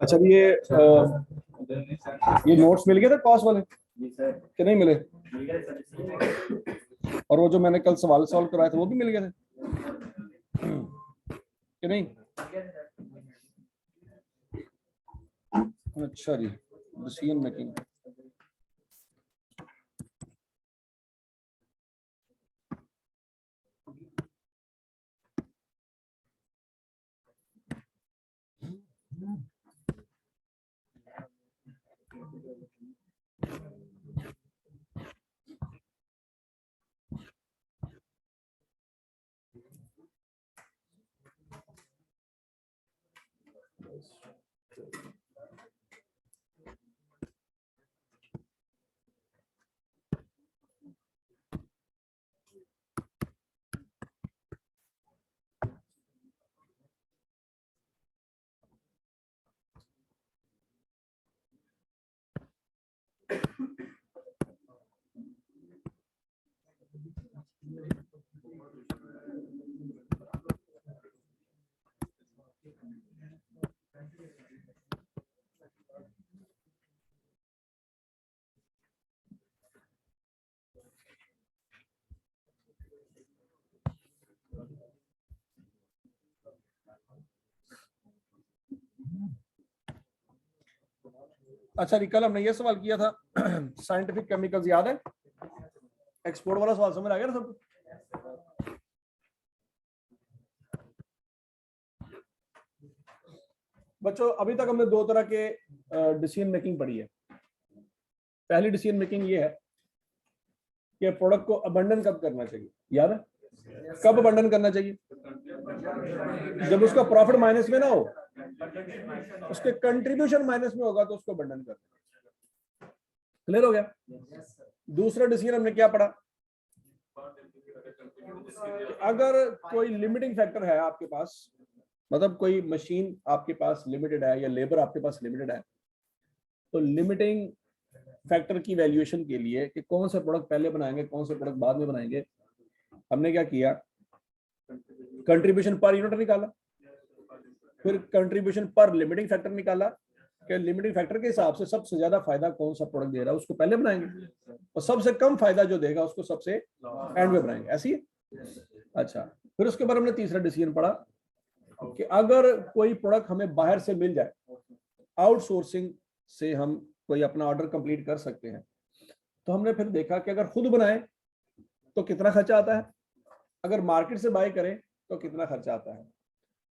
अच्छा, ये नोट्स मिल गए थे कॉस वाले कि नहीं मिले? और वो जो मैंने कल सवाल सॉल्व कराए थे वो भी मिल गए थे कि नहीं? अच्छा जी, डिसीजन मेकिंग। अच्छा जी, कल हमने ये सवाल किया था साइंटिफिक केमिकल्स, याद है? एक्सपोर्ट वाला सवाल समझ आ गया ना सबको? बच्चों, अभी तक हमने दो तरह के डिसीजन मेकिंग पढ़ी है। पहली डिसीजन मेकिंग ये है कि प्रोडक्ट को अबंडन कब करना चाहिए, याद है? कब अबंडन करना चाहिए? जब उसका प्रॉफिट माइनस में ना हो, उसके कंट्रीब्यूशन माइनस में होगा तो उसको अबंडन करना। क्लियर हो गया? दूसरा डिसीजन हमने क्या पढ़ा? अगर कोई लिमिटिंग फैक्टर है आपके पास, मतलब कोई मशीन आपके पास लिमिटेड है या लेबर आपके पास लिमिटेड है, तो लिमिटिंग फैक्टर की वैल्यूएशन के लिए कि कौन सा प्रोडक्ट पहले बनाएंगे कौन सा प्रोडक्ट बाद में बनाएंगे, हमने क्या किया? कंट्रीब्यूशन पर यूनिट निकाला, फिर कंट्रीब्यूशन पर लिमिटिंग फैक्टर निकाला कि लिमिटिंग फैक्टर के हिसाब से सबसे ज्यादा फायदा कौन सा प्रोडक्ट दे रहा है उसको पहले बनाएंगे, और सबसे कम फायदा जो देगा उसको सबसे एंड में बनाएंगे। ऐसी है? अच्छा, फिर उसके बाद हमने तीसरा डिसीजन पढ़ा कि अगर कोई प्रोडक्ट हमें बाहर से मिल जाए, आउटसोर्सिंग से हम कोई अपना ऑर्डर कंप्लीट कर सकते हैं, तो हमने फिर देखा कि अगर खुद बनाए तो कितना खर्चा आता है, अगर मार्केट से बाय करें तो कितना खर्चा आता है।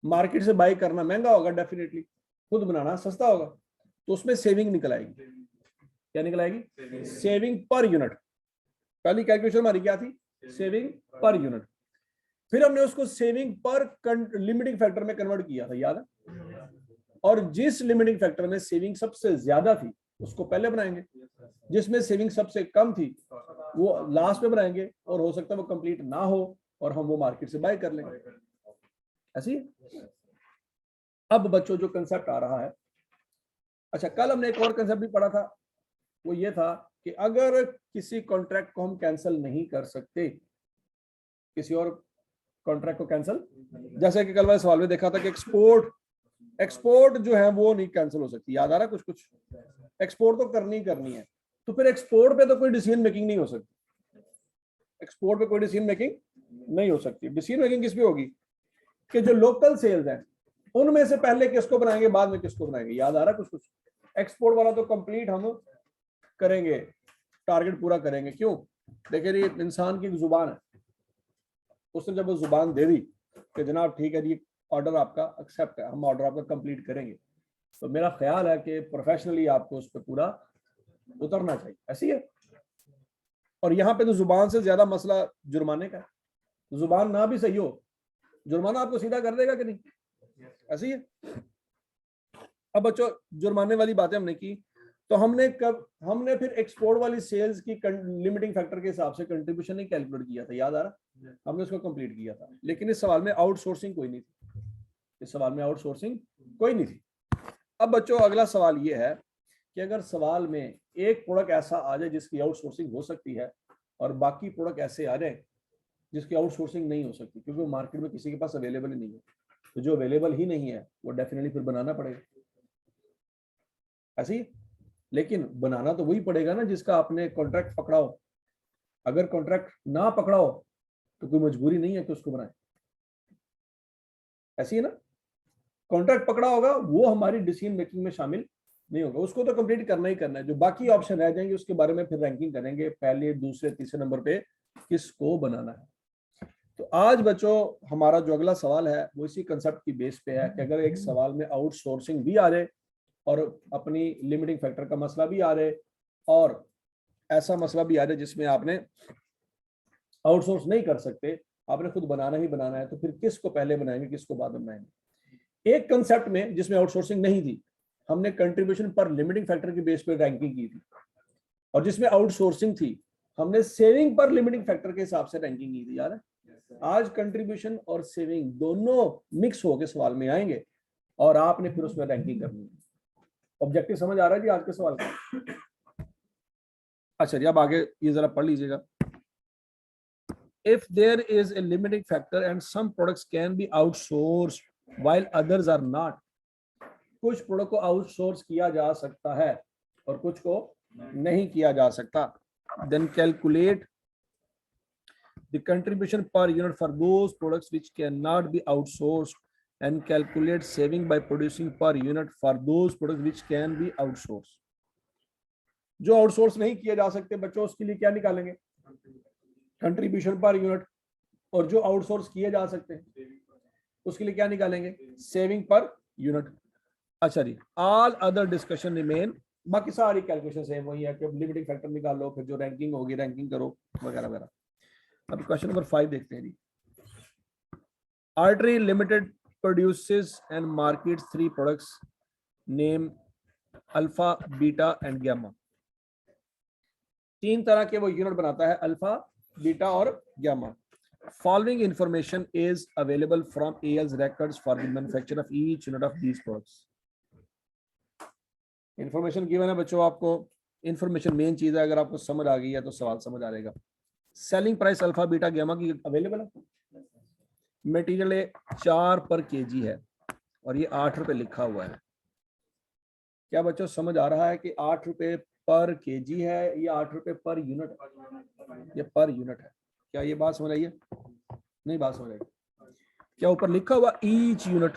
मार्केट से बाय करना महंगा होगा डेफिनेटली, खुद बनाना सस्ता होगा, तो उसमें सेविंग निकल आएगी। क्या निकल आएगी? Saving per unit. पहली कैलकुलेशन हमारी क्या थी? Saving per unit. फिर हमने उसको सेविंग पर लिमिटिंग फैक्टर में कन्वर्ट किया था, याद है? और जिस लिमिटिंग फैक्टर में सेविंग सबसे ज्यादा थी उसको पहले बनाएंगे, जिसमें सेविंग सबसे कम थी वो लास्ट में बनाएंगे, और हो सकता है वो कंप्लीट ना हो और हम वो मार्केट से बाय कर लेंगे। ऐसी? अब बच्चों जो कंसेप्ट आ रहा है, अच्छा कल हमने एक और कंसेप्ट भी पढ़ा था, वो ये था कि अगर किसी कॉन्ट्रैक्ट को हम कैंसिल नहीं कर सकते, किसी और कॉन्ट्रैक्ट को कैंसिल, जैसे कि कल वाले सवाल में देखा था कि एक्सपोर्ट जो है वो नहीं कैंसिल हो सकती, याद आ रहा? कुछ एक्सपोर्ट तो करनी है, तो फिर एक्सपोर्ट पे तो कोई डिसीजन मेकिंग नहीं हो सकती। एक्सपोर्ट पे कोई डिसीजन मेकिंग नहीं हो सकती। डिसीजन मेकिंग किस पे होगी? कि जो लोकल सेल्स हैं उनमें से पहले किसको बनाएंगे बाद में किसको बनाएंगे, याद आ रहा? कुछ एक्सपोर्ट वाला तो कंप्लीट हम करेंगे, टारगेट पूरा करेंगे। क्यों? देखिए, ये इंसान की जुबान है, उसने जब वो जुबान दे दी कि जनाब ठीक है जी, ऑर्डर आपका एक्सेप्ट है, हम ऑर्डर आपका कंप्लीट करेंगे, तो मेरा ख्याल है कि प्रोफेशनली आपको उस पर पूरा उतरना चाहिए। ऐसी है? और यहाँ पे तो जुबान से ज्यादा मसला जुर्माने का है। जुबान ना भी सही हो, जुर्माना आपको सीधा कर देगा कि नहीं? ऐसी है? अब बच्चों, जुर्माने वाली बातें हमने की, तो हमने फिर एक्सपोर्ट वाली सेल्स की लिमिटिंग फैक्टर के हिसाब से कंट्रीब्यूशन नहीं कैलकुलेट किया था, याद आ रहा? हमने उसको कंप्लीट किया था, लेकिन इस सवाल में आउटसोर्सिंग कोई नहीं थी। इस सवाल में आउटसोर्सिंग कोई नहीं थी। अब बच्चों, अगला सवाल ये है कि अगर सवाल में एक प्रोडक्ट ऐसा आ जाए जिसकी आउटसोर्सिंग हो सकती है और बाकी प्रोडक्ट ऐसे आ जाए जिसकी आउटसोर्सिंग नहीं हो सकती, क्योंकि वो मार्केट में किसी के पास अवेलेबल ही नहीं है, तो जो अवेलेबल ही नहीं है वो डेफिनेटली फिर बनाना पड़ेगा ऐसे ही। लेकिन बनाना तो वही पड़ेगा ना जिसका आपने कॉन्ट्रैक्ट पकड़ा हो। अगर कॉन्ट्रैक्ट ना पकड़ा हो तो कोई मजबूरी नहीं है कि उसको बनाए, ऐसी है ना। कॉन्ट्रैक्ट पकड़ा होगा वो हमारी डिसीजन मेकिंग में शामिल नहीं होगा, उसको तो कंप्लीट करना ही करना है। जो बाकी ऑप्शन रह जाएंगे उसके बारे में फिर रैंकिंग करेंगे, पहले दूसरे तीसरे नंबर पे किसको बनाना है। तो आज बच्चों हमारा जो अगला सवाल है वो इसी कंसेप्ट की बेस पे है कि अगर एक सवाल में आउटसोर्सिंग भी आ जाए और अपनी लिमिटिंग फैक्टर का मसला भी आ रहे और ऐसा मसला भी आ जाए जिसमें आपने आउटसोर्स नहीं कर सकते, आपने खुद बनाना ही बनाना है, तो फिर किसको पहले बनाएंगे किसको बाद में बनाएंगे। एक कंसेप्ट में जिसमें आउटसोर्सिंग नहीं थी हमने कंट्रीब्यूशन पर लिमिटिंग फैक्टर की बेस पर रैंकिंग की थी, और जिसमें आउटसोर्सिंग थी हमने सेविंग पर लिमिटिंग फैक्टर के हिसाब से रैंकिंग की थी। यार है आज कंट्रीब्यूशन और सेविंग दोनों मिक्स होकर सवाल में आएंगे और आपने फिर उसमें रैंकिंग करनी है। ऑब्जेक्टिव समझ आ रहा है जी आज के सवाल का? अच्छा जी अब आगे ये जरा पढ़ लीजिएगा। If there is a limiting factor and some products can be outsourced while others are not, कुछ प्रोडक्ट को आउटसोर्स किया जा सकता है और कुछ को नहीं किया जा सकता, then calculate the contribution per unit for those products which cannot be outsourced and calculate saving by producing per unit for those products which can be outsourced। जो आउटसोर्स नहीं किए जा सकते बच्चों उसके लिए क्या निकालेंगे? Contribution per unit. और जो आउटसोर्स किए जा सकते हैं उसके लिए क्या निकालेंगे? Saving per unit. अच्छा जी ऑल अदर डिस्कशन रिमेन, बाकी सारी कैलकुलेशन सेम वही है कि लिमिटिंग फैक्टर निकाल लो, फिर जो रैंकिंग होगी रैंकिंग करो वगैरह वगैरह। अब क्वेश्चन नंबर 5 देखते हैं जी। Artery Limited produces and markets 3 products, name alpha beta and gamma. 3 तरह के वो यूनिट बनाता है, अल्फा बीटा और gamma. Following information is available from AL's records for the manufacture of each unit of these products। Information given है बच्चों आपको, information main चीज है, अगर आपको समझ आ गई है तो सवाल समझ आ जाएगा। Selling price alpha beta gamma की अवेलेबल है। मटेरियल 4 पर केजी है और ये 8 रुपए लिखा हुआ है। क्या बच्चों समझ आ रहा है कि 8 रुपए पर केजी है या 8 रुपए पर यूनिट? ये पर यूनिट है। क्या ये बात समझ आई है? नहीं बात समझ आई। क्या ऊपर लिखा हुआ each unit,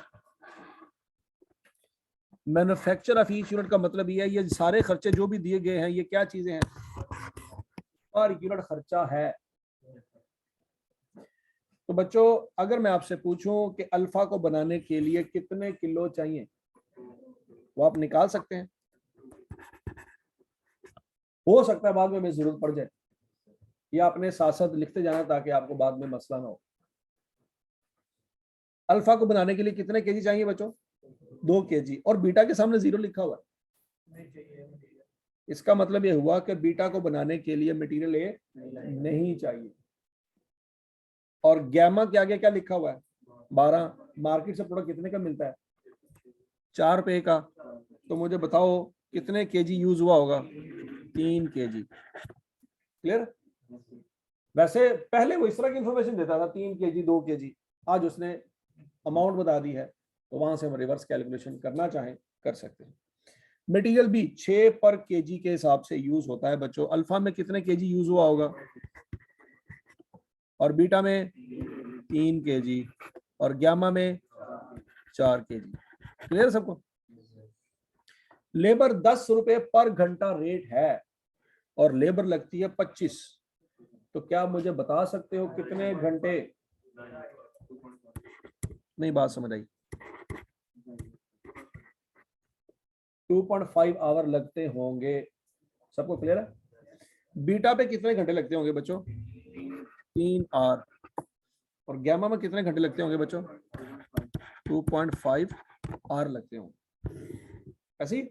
manufacture of each unit का मतलब ये है ये सारे खर्चे जो भी दिए गए हैं ये क्या चीजें हैं? पर यूनिट खर्चा है। तो बच्चों अगर मैं आपसे पूछूं कि अल्फा को बनाने के लिए कितने किलो चाहिए, वो आप निकाल सकते हैं। हो सकता है बाद में हमें जरूरत पड़ जाए, या अपने साथ साथ लिखते जाना ताकि आपको बाद में मसला ना हो। अल्फा को बनाने के लिए कितने केजी चाहिए बच्चों? 2 केजी, और बीटा के सामने 0 लिखा हुआ है। इसका मतलब यह हुआ कि बीटा को बनाने के लिए मटेरियल ए नहीं चाहिए। और गैमा के आगे क्या लिखा हुआ है? 12। मार्केट से प्रोडक्ट कितने का मिलता है? 4 रुपए का। तो मुझे बताओ कितने केजी यूज हुआ होगा? 3 केजी। क्लियर? वैसे पहले वो इस तरह की इंफॉर्मेशन देता था 3 केजी 2 केजी, आज उसने अमाउंट बता दी है, तो वहां से हम रिवर्स कैलकुलेशन करना चाहें कर सकते हैं। मटेरियल भी 6 पर केजी के हिसाब से यूज होता है बच्चों। अल्फा में कितने केजी यूज हुआ होगा और बीटा में 3 केजी और गामा में 4 केजी। क्लियर सबको? लेबर 10 रुपए पर घंटा रेट है और लेबर लगती है 25। तो क्या मुझे बता सकते हो कितने घंटे? नहीं बात समझ आई। 2.5 आवर लगते होंगे। सबको क्लियर है? बीटा पे कितने घंटे लगते होंगे बच्चों? 3 आवर। और गामा में कितने घंटे लगते होंगे बच्चों? 2.5 आवर लगते होंगे। ऐसी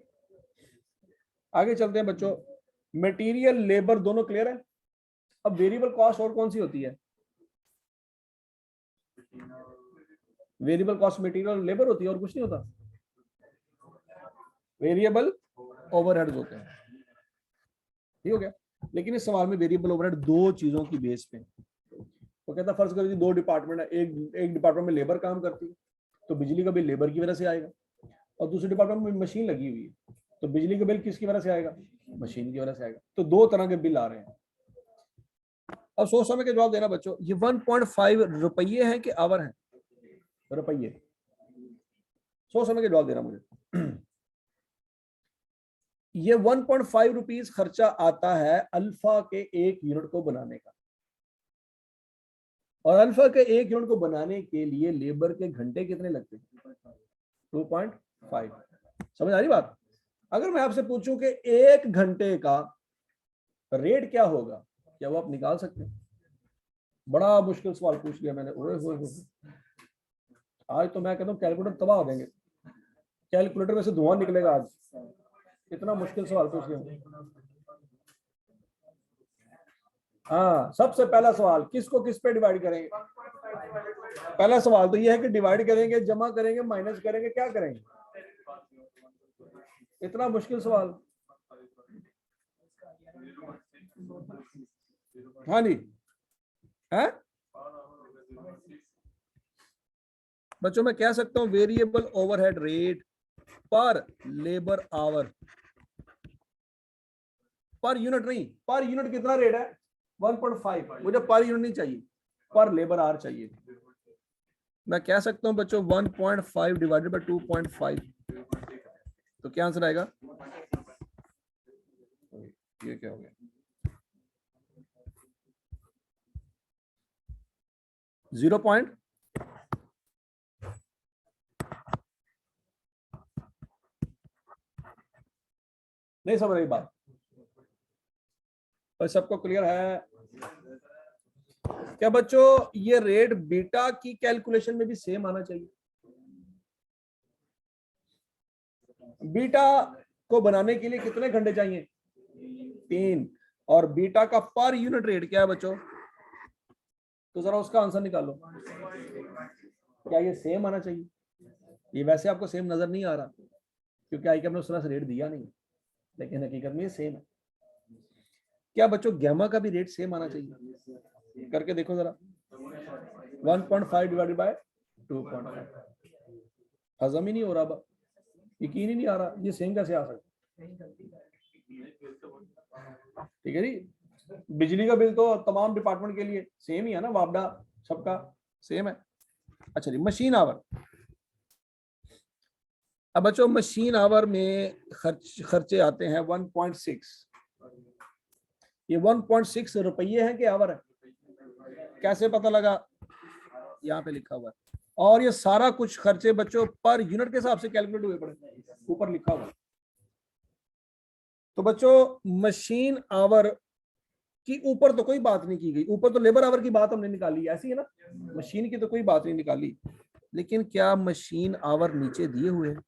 आगे चलते हैं बच्चों। मटेरियल लेबर दोनों क्लियर है। अब वेरिएबल कॉस्ट और कौन सी होती है? वेरिएबल कॉस्ट मटेरियल और लेबर होती है और कुछ नहीं होता। वेरिएबल ओवरहेड्स होते हैं, ठीक हो गया। लेकिन इस सवाल में वेरिएबल ओवरहेड दो चीजों की बेस पे, वो कहता फर्ज करो दो डिपार्टमेंट है, एक डिपार्टमेंट में लेबर काम करती है तो बिजली का बिल लेबर की वजह से आएगा, और दूसरे डिपार्टमेंट में मशीन लगी हुई है तो बिजली का बिल किसकी वजह से आएगा, मशीन की वजह से आएगा। तो दो तरह के बिल आ रहे हैं। अब सोच समझ के जवाब देना बच्चों। ये 1.5 रुपये हैं कि आवर हैं, रुपये। सोच समझ के जवाब देना मुझे। ये 1.5 रुपीज खर्चा आता है अल्फा के एक यूनिट को बनाने का, और अल्फा के एक यूनिट को बनाने के लिए लेबर के घंटे कितने लगते हैं, 2.5। समझ आ रही बात। अगर मैं आपसे पूछूं कि एक घंटे का रेट क्या होगा, क्या वो आप निकाल सकते हैं? बड़ा मुश्किल सवाल पूछ लिया मैंने। ओए होए होए, आज तो मैं कहता हूँ कैलकुलेटर तबाह हो देंगे, कैलकुलेटर में से धुआं निकलेगा आज, इतना मुश्किल सवाल पूछ लिया। हाँ, सबसे पहला सवाल, किसको किस पे डिवाइड करेंगे? पहला सवाल तो यह है कि डिवाइड करेंगे, जमा करेंगे, माइनस करेंगे, क्या करेंगे? इतना मुश्किल सवाल। हाँ जी, है बच्चों। मैं कह सकता हूं वेरिएबल ओवरहेड रेट पर लेबर आवर, पर यूनिट नहीं, पर यूनिट कितना रेट है? 1.5। मुझे पर यूनिट नहीं चाहिए, पर लेबर आवर चाहिए। मैं कह सकता हूं बच्चों 1.5 डिवाइडेड बाय 2.5, तो क्या आंसर आएगा? ये क्या हो गया? 0 पॉइंट नहीं समझ रही बात, और सबको क्लियर है क्या बच्चों? ये रेट बीटा की कैलकुलेशन में भी सेम आना चाहिए। बीटा को बनाने के लिए कितने घंटे चाहिए? 3। और बीटा का पर यूनिट रेट क्या है बच्चों? तो जरा उसका आंसर निकालो। क्या ये सेम आना चाहिए? ये वैसे आपको सेम नजर नहीं आ रहा क्योंकि आई के हमने उस तरह से रेट दिया नहीं, लेकिन हकीकत में ये सेम है। क्या बच्चों गैमा का भी रेट सेम आना चाहिए? करके देखो जरा। 1.5 डिवाइडेड बाय 2.5, हजम ही नहीं हो रहा, यकीन ही नहीं आ रहा, ये सेम कैसे आ सकता? ठीक है जी। बिजली का बिल तो तमाम डिपार्टमेंट के लिए सेम ही है ना, वापडा सबका सेम है। अच्छा जी, मशीन आवर। अब बच्चों मशीन आवर में खर्चे आते हैं 1.6। ये 1.6 रुपये है कि आवर है? कैसे पता लगा? यहाँ पे लिखा हुआ है, और ये सारा कुछ खर्चे बच्चों पर यूनिट के हिसाब से कैलकुलेट हुए पड़े, ऊपर लिखा हुआ है। तो बच्चों मशीन आवर की ऊपर तो कोई बात नहीं की गई, ऊपर तो लेबर आवर की बात हमने निकाली, ऐसी है ना, मशीन की तो कोई बात नहीं निकाली। लेकिन क्या मशीन आवर नीचे दिए हुए हैं?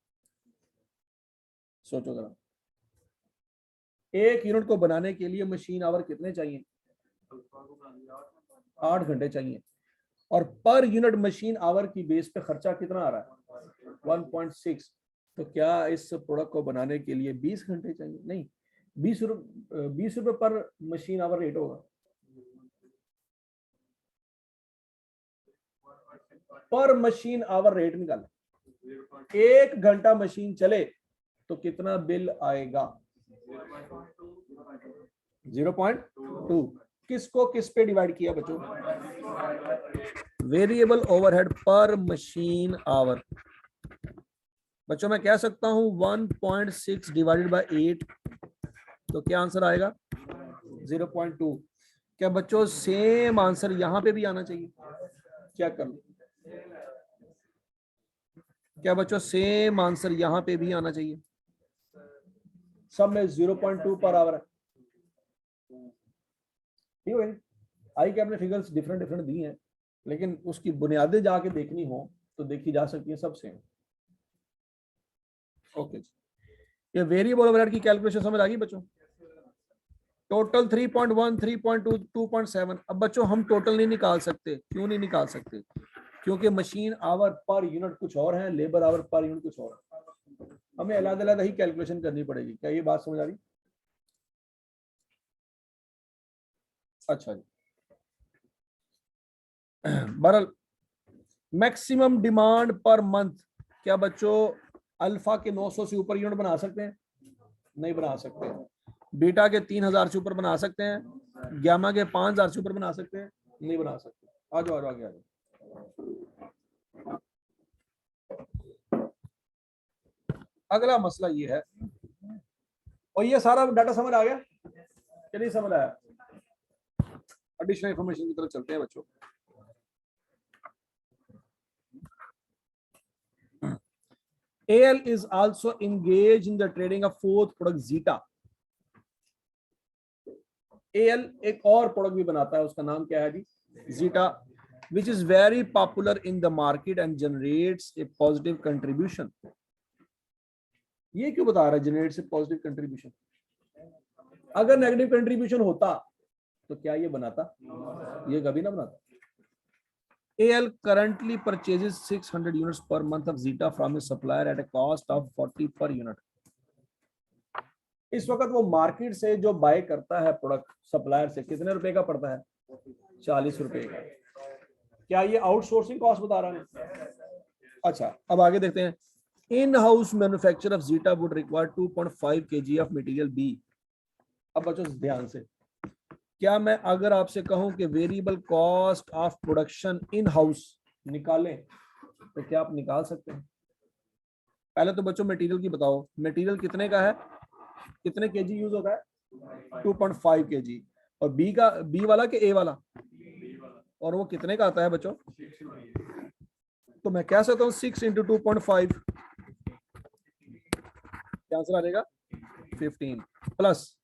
सोचो जरा, एक यूनिट को बनाने के लिए मशीन आवर कितने चाहिए? 8 घंटे चाहिए, और पर यूनिट मशीन आवर की बेस पे खर्चा कितना आ रहा है? 1.6। तो क्या इस प्रोडक्ट को बनाने के लिए 20 घंटे चाहिए? नहीं, 20 रुपए पर मशीन आवर रेट होगा। पर मशीन आवर रेट निकाले, 1 घंटा मशीन चले तो कितना बिल आएगा? 0.2। किसको किस पे डिवाइड किया बच्चों? वेरिएबल ओवरहेड पर मशीन आवर। बच्चों मैं कह सकता हूं 1.6 डिवाइडेड बाय 8, तो क्या आंसर आएगा? 0.2। क्या बच्चों सेम आंसर यहां पे भी आना चाहिए? चेक कर लो। क्या बच्चों सेम आंसर यहां पे भी आना चाहिए? सब में 0.2 पर आवर है, ठीक है। आई के अपने फिगर्स डिफरेंट डिफरेंट दी हैं, लेकिन उसकी बुनियादें जाके देखनी हो तो देखी जा सकती है, सब सेम। ओके, ये वेरिएबल ओवरहेड की कैलकुलेशन समझ आ गई बच्चों? टोटल 3.1, 3.2, 2.7। अब बच्चों हम टोटल नहीं निकाल सकते, क्यों नहीं निकाल सकते? क्योंकि मशीन आवर पर यूनिट कुछ और है, लेबर आवर पर यूनिट कुछ और है। हमें अलग-अलग ही कैलकुलेशन करनी पड़ेगी। क्या ये बात समझ आ रही? अच्छा जी। बहरहाल मैक्सिमम डिमांड पर मंथ, क्या बच्चों अल्फा के 900 से ऊपर यूनिट बना सकते हैं? नहीं बना सकते। बीटा के 3000 से ऊपर बना सकते हैं? गामा के 5000 से ऊपर बना सकते हैं? नहीं बना सकते। आ जाओ आगे आ जाओ। अगला मसला ये है, और ये सारा डाटा समझ आ गया कि नहीं समझ आया? एडिशनल इंफॉर्मेशन की तरफ चलते हैं बच्चों। AL is also engaged in the trading of fourth product Zeta. AL एक और प्रोडक्ट भी बनाता है, उसका नाम क्या है जी? Zeta, which is very popular in the market and generates a positive contribution. ये क्यों बता रहा है generates a positive contribution? अगर नेगेटिव कंट्रीब्यूशन होता तो क्या ये बनाता? ये कभी ना बनाता। AL currently purchases 600 units per month of Zeta from a supplier at a cost of 40 per unit. इस वक्त वो मार्केट से जो बाय करता है प्रोडक्ट सप्लायर से, कितने रुपए का पड़ता है? 40 रुपए का। क्या ये आउटसोर्सिंग कॉस्ट बता रहा है? अच्छा, अब आगे देखते हैं। In house manufacture of zeta would require 2.5 kg of material B. अब बच्चों ध्यान से, क्या मैं अगर आपसे कहूं कि variable cost of production in house निकालें, तो क्या आप निकाल सकते हैं? पहले तो बच्चों मटेरियल की बताओ, मटेरियल कितने का है, कितने केजी यूज होता है? 2.5 kg। और बी का, बी वाला के ए वाला? और वो कितने का आता है बच्चों? तो मैं कह सकता हूँ 6 × 2.5, क्या आंसर आ जाएगा? 15 प्लस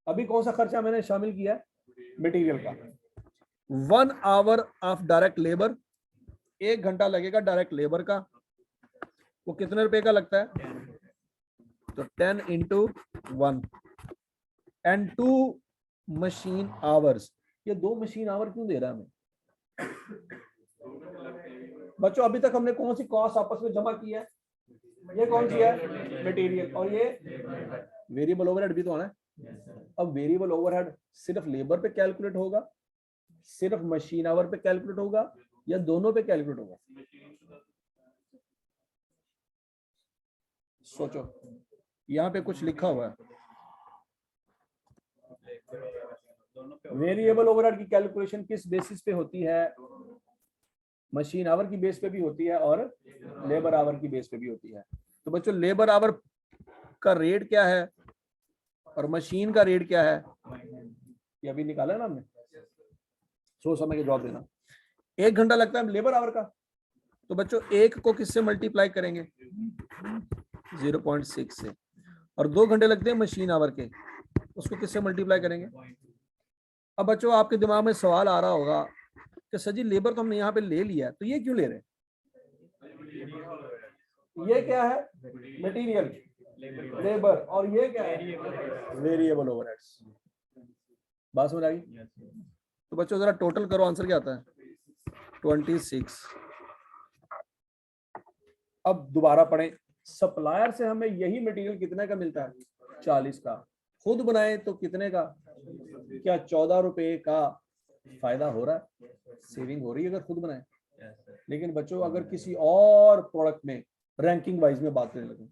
अभी कौन सा खर्चा मैंने शामिल किया है? मटेरियल का। 1 आवर ऑफ डायरेक्ट लेबर, 1 घंटा लगेगा डायरेक्ट लेबर का, वो कितने रुपए का लगता है? तो 10 × 1 एंड 2 मशीन आवर्स। ये 2 मशीन आवर क्यों दे रहा है हमें बच्चों? अभी तक हमने कौन सी कॉस्ट आपस में जमा की है? ये कौन सी है? मटेरियल। और ये वेरिएबल ओवरहेड भी तो आना है। अब वेरिएबल ओवरहेड सिर्फ लेबर पे कैलकुलेट होगा, सिर्फ मशीन आवर पे कैलकुलेट होगा, या दोनों पे कैलकुलेट होगा? सोचो, यहाँ पे कुछ लिखा हुआ है। वेरिएबल ओवरहेड की कैलकुलेशन किस बेसिस पे होती है? मशीन आवर की बेस पे भी होती है और लेबर आवर की बेस पे भी होती है। तो बच्चों लेबर आवर का रेट क्या है और मशीन का रेट क्या है, ये अभी निकाला ना हमने। सोच समझ के जवाब देना। 1 घंटा लगता है लेबर आवर का, तो बच्चों 1 को किससे मल्टीप्लाई करेंगे? 0.6 से। और 2 घंटे लगते हैं मशीन आवर के, उसको किससे मल्टीप्लाई करेंगे? अब बच्चों आपके दिमाग में सवाल आ रहा होगा कि सर जी लेबर तो हमने यहाँ पे ले लिया, तो ये क्यों ले रहे हैं? ये क्या है? मटेरियल, लेबर, और ये क्या है? Variable overheads. बात समझ आ गई? तो बच्चों जरा टोटल करो, आंसर क्या आता है? 26। अब दोबारा पढ़ें। सप्लायर से हमें यही मटेरियल कितने का मिलता है? 40 का। खुद बनाए तो कितने का? क्या 14 रुपए का फायदा हो रहा है? सेविंग हो रही है अगर खुद बनाए। लेकिन बच्चों अगर किसी और प्रोडक्ट में रैंकिंग वाइज में बात करने लगे,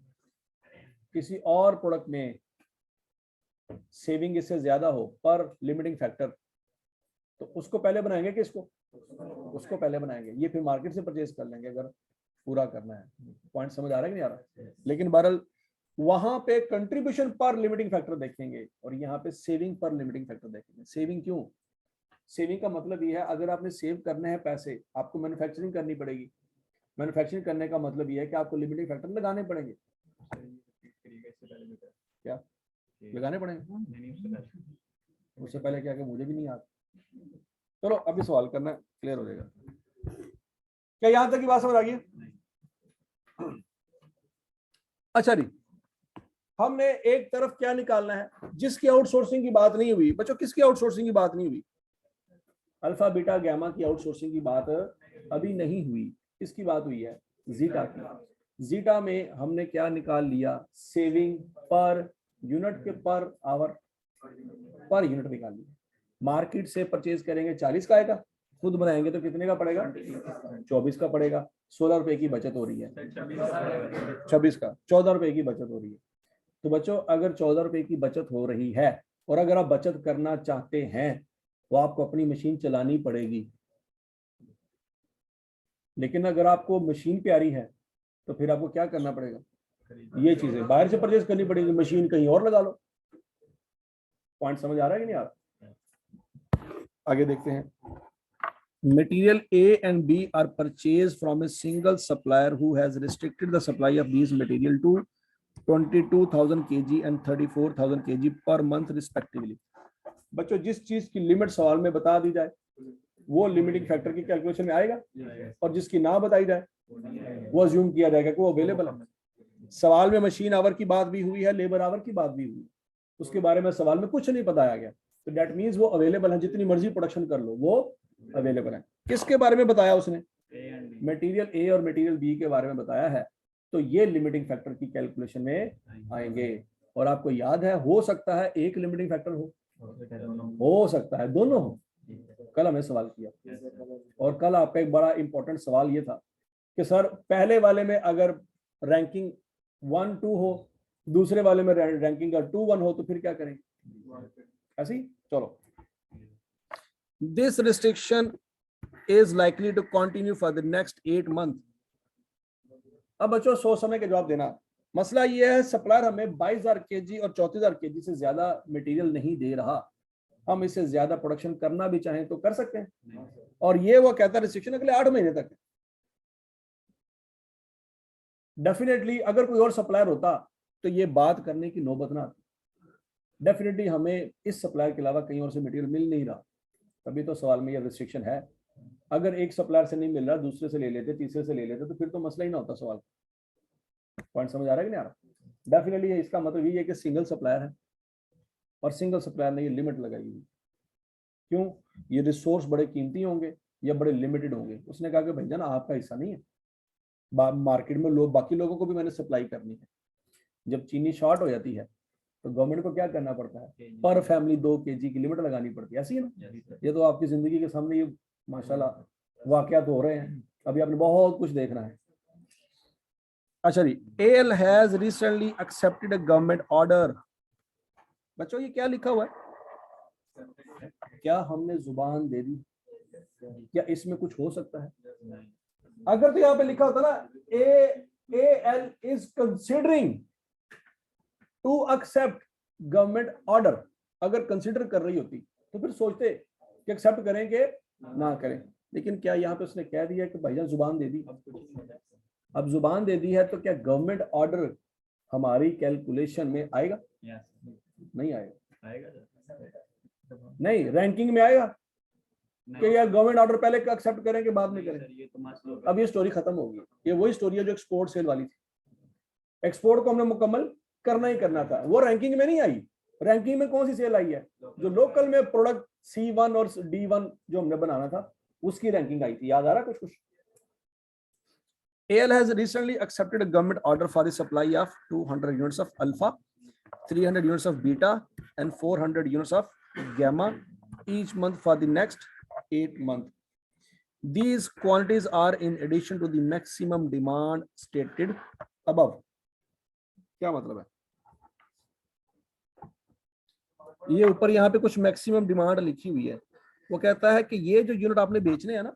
किसी और प्रोडक्ट में सेविंग इससे ज्यादा हो पर लिमिटिंग फैक्टर, तो उसको पहले बनाएंगे कि इसको? उसको पहले बनाएंगे। ये फिर मार्केट से परचेज कर लेंगे अगर पूरा करना है। पॉइंट समझ आ रहा है कि नहीं आ रहा? लेकिन बहरहाल वहां पे कंट्रीब्यूशन पर लिमिटिंग फैक्टर देखेंगे और यहाँ पे सेविंग पर लिमिटिंग फैक्टर देखेंगे। सेविंग क्यों? सेविंग का मतलब ये है, अगर आपने सेव करने हैं पैसे, आपको मैन्युफैक्चरिंग करनी पड़ेगी। मैन्युफैक्चरिंग करने का मतलब ये है कि आपको लिमिटिंग फैक्टर लगाने पड़ेंगे। क्या लगाने पड़ेंगे? उससे पहले क्या, कि मुझे भी नहीं आता। चलो अभी सवाल करना क्लियर हो जाएगा। क्या यहां तक की बात समझ आ गई? अच्छा जी, हमने एक तरफ क्या निकालना है? जिसकी आउटसोर्सिंग की बात नहीं हुई बच्चों, किसकी आउटसोर्सिंग की बात नहीं हुई? अल्फा बीटा गामा की आउटसोर्सिंग की बात अभी नहीं हुई। किसकी बात हुई है? जीटा की। जीटा में हमने क्या निकाल लिया, सेविंग पर यूनिट के पर आवर पर यूनिट निकाल लिया। मार्केट से परचेज करेंगे 40 का आएगा, खुद बनाएंगे तो कितने का पड़ेगा, 24 का पड़ेगा। 16 रुपए की बचत हो रही है, 26 का 14 रुपए की बचत हो रही है। तो बच्चों अगर 14 रुपए की बचत हो रही है और अगर आप बचत करना चाहते हैं तो आपको अपनी मशीन चलानी पड़ेगी। लेकिन अगर आपको मशीन प्यारी है तो फिर आपको क्या करना पड़ेगा, ये चीजें बाहर से परचेज करनी पड़ेगी, मशीन कहीं और लगा लो। पॉइंट समझ आ रहा है कि नहीं आ रहा? आगे देखते हैं। Material A and B are purchased from a single supplier who has restricted the supply of these material to 22,000 kg and 34,000 kg per month respectively. बच्चों जिस चीज की लिमिट सवाल में बता दी जाए वो लिमिटिंग फैक्टर की कैलकुलेशन में आएगा, और जिसकी ना बताई जाए वो अज्यूम किया जाएगा कि वो अवेलेबल है। सवाल में मशीन आवर की बात भी हुई है, लेबर आवर की बात भी हुई है, उसके बारे में सवाल में कुछ नहीं बताया गया, तो दैट मीन्स वो अवेलेबल है, जितनी मर्जी प्रोडक्शन कर लो वो अवेलेबल है। किसके बारे में बताया उसने, मटेरियल ए और मटेरियल बी के बारे में बताया है, तो ये लिमिटिंग फैक्टर की कैलकुलेशन में आएंगे। और आपको याद है, हो सकता है एक लिमिटिंग फैक्टर हो सकता है दोनों हो। कल हमें सवाल किया और कल आपका एक बड़ा इंपॉर्टेंट सवाल ये था कि सर पहले वाले में अगर रैंकिंग 1 2 हो, दूसरे वाले में रैंकिंग का 2 1 हो, तो फिर क्या करेंगे, ऐसी। चलो, this restriction is likely to continue for the next 8 month। अब बच्चों सोच समय के जवाब देना। मसला ये है, सप्लायर हमें 22,000 kg और 34,000 kg से ज्यादा मटेरियल नहीं दे रहा, हम इससे ज्यादा प्रोडक्शन करना भी चाहें तो कर सकते हैं, और ये वो कहता है रिस्ट्रिक्शन अगले 8 महीने तक है। डेफिनेटली अगर कोई और सप्लायर होता तो ये बात करने की नौबत ना आती। डेफिनेटली हमें इस सप्लायर के अलावा कहीं और से मटेरियल मिल नहीं रहा, तभी तो सवाल में ये रिस्ट्रिक्शन है। अगर एक सप्लायर से नहीं मिल रहा, दूसरे से ले लेते, तीसरे से ले लेते, तो फिर तो मसला ही ना होता सवाल। पॉइंट समझ आ रहा है कि नहीं आ रहा? डेफिनेटली इसका मतलब ये है कि सिंगल सप्लायर है और सिंगल सप्लायर ने ये लिमिट लगाई हुई। क्यों? ये रिसोर्स बड़े कीमती होंगे या बड़े लिमिटेड होंगे। उसने कहा कि भैया ना आपका हिस्सा नहीं है, मार्केट में लोग, बाकी लोगों को भी मैंने सप्लाई करनी है। जब चीनी शॉर्ट हो जाती है तो गवर्नमेंट को क्या करना पड़ता है, पर फैमिली 2 kg की लिमिट लगानी पड़ती है, ऐसी है ना। ये तो आपकी जिंदगी के सामने ये माशाल्लाह वाकयात हो रहे हैं, अभी आपने बहुत कुछ देखना है। अच्छा जी, AL has recently accepted a government order. बच्चों ये क्या लिखा हुआ है, क्या हमने जुबान दे दी, क्या इसमें कुछ हो सकता है? अगर तो यहाँ पे लिखा होता ना AL is considering to accept government order, अगर कंसिडर कर रही होती तो फिर सोचते कि एक्सेप्ट करेंगे ना करें, लेकिन क्या यहाँ पे उसने कह दिया कि भैया जुबान दे दी। अब जुबान दे दी है तो क्या गवर्नमेंट ऑर्डर हमारी कैलकुलेशन में आएगा? नहीं आएगा, नहीं रैंकिंग में आएगा कि यार गवर्नमेंट ऑर्डर पहले एक्सेप्ट करेंगे बाद में करें। अब ये स्टोरी खत्म होगी। ये वही स्टोरी है जो एक्सपोर्ट सेल वाली थी। एक्सपोर्ट को हमने मुकम्मल करना ही करना था, वो रैंकिंग में नहीं आई। रैंकिंग में कौन सी सेल आई है, जो लोकल में प्रोडक्ट C1 और D1 जो हमने बनाना था उसकी रैंकिंग आई थी। याद आ रहा है कुछ? AL has recently accepted a government order for the supply of 200 units of alpha, 300 units of beta and 400 units of gamma each month for the next 8 months. These quantities are in addition to the maximum demand stated above. क्या मतलब है? ये ऊपर यहाँ पे कुछ maximum demand लिखी हुई है। वो कहता है कि ये जो यूनिट आपने बेचने हैं ना,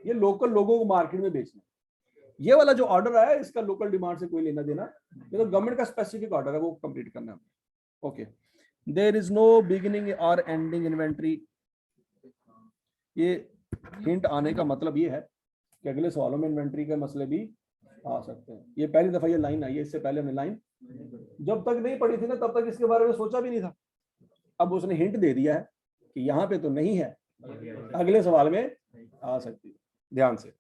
ये लोकल लोगों को मार्केट में बेचना। ये वाला जो ऑर्डर आया इसका लोकल डिमांड से कोई लेना देना, ये तो गवर्नमेंट का स्पेसिफिक ऑर्डर है, वो कंप्लीट करना है। Okay, there is no beginning और एंडिंग इन्वेंट्री। ये हिंट आने का मतलब ये है कि अगले सवालों में इन्वेंट्री के मसले भी आ सकते हैं। ये पहली दफा ये लाइन आई है, इससे पहले हमने लाइन जब तक नहीं पढ़ी थी ना तब तक इसके बारे में सोचा भी नहीं था। अब उसने हिंट दे दिया है कि यहाँ पे तो नहीं है, अगले सवाल में आ सकती है। ध्यान से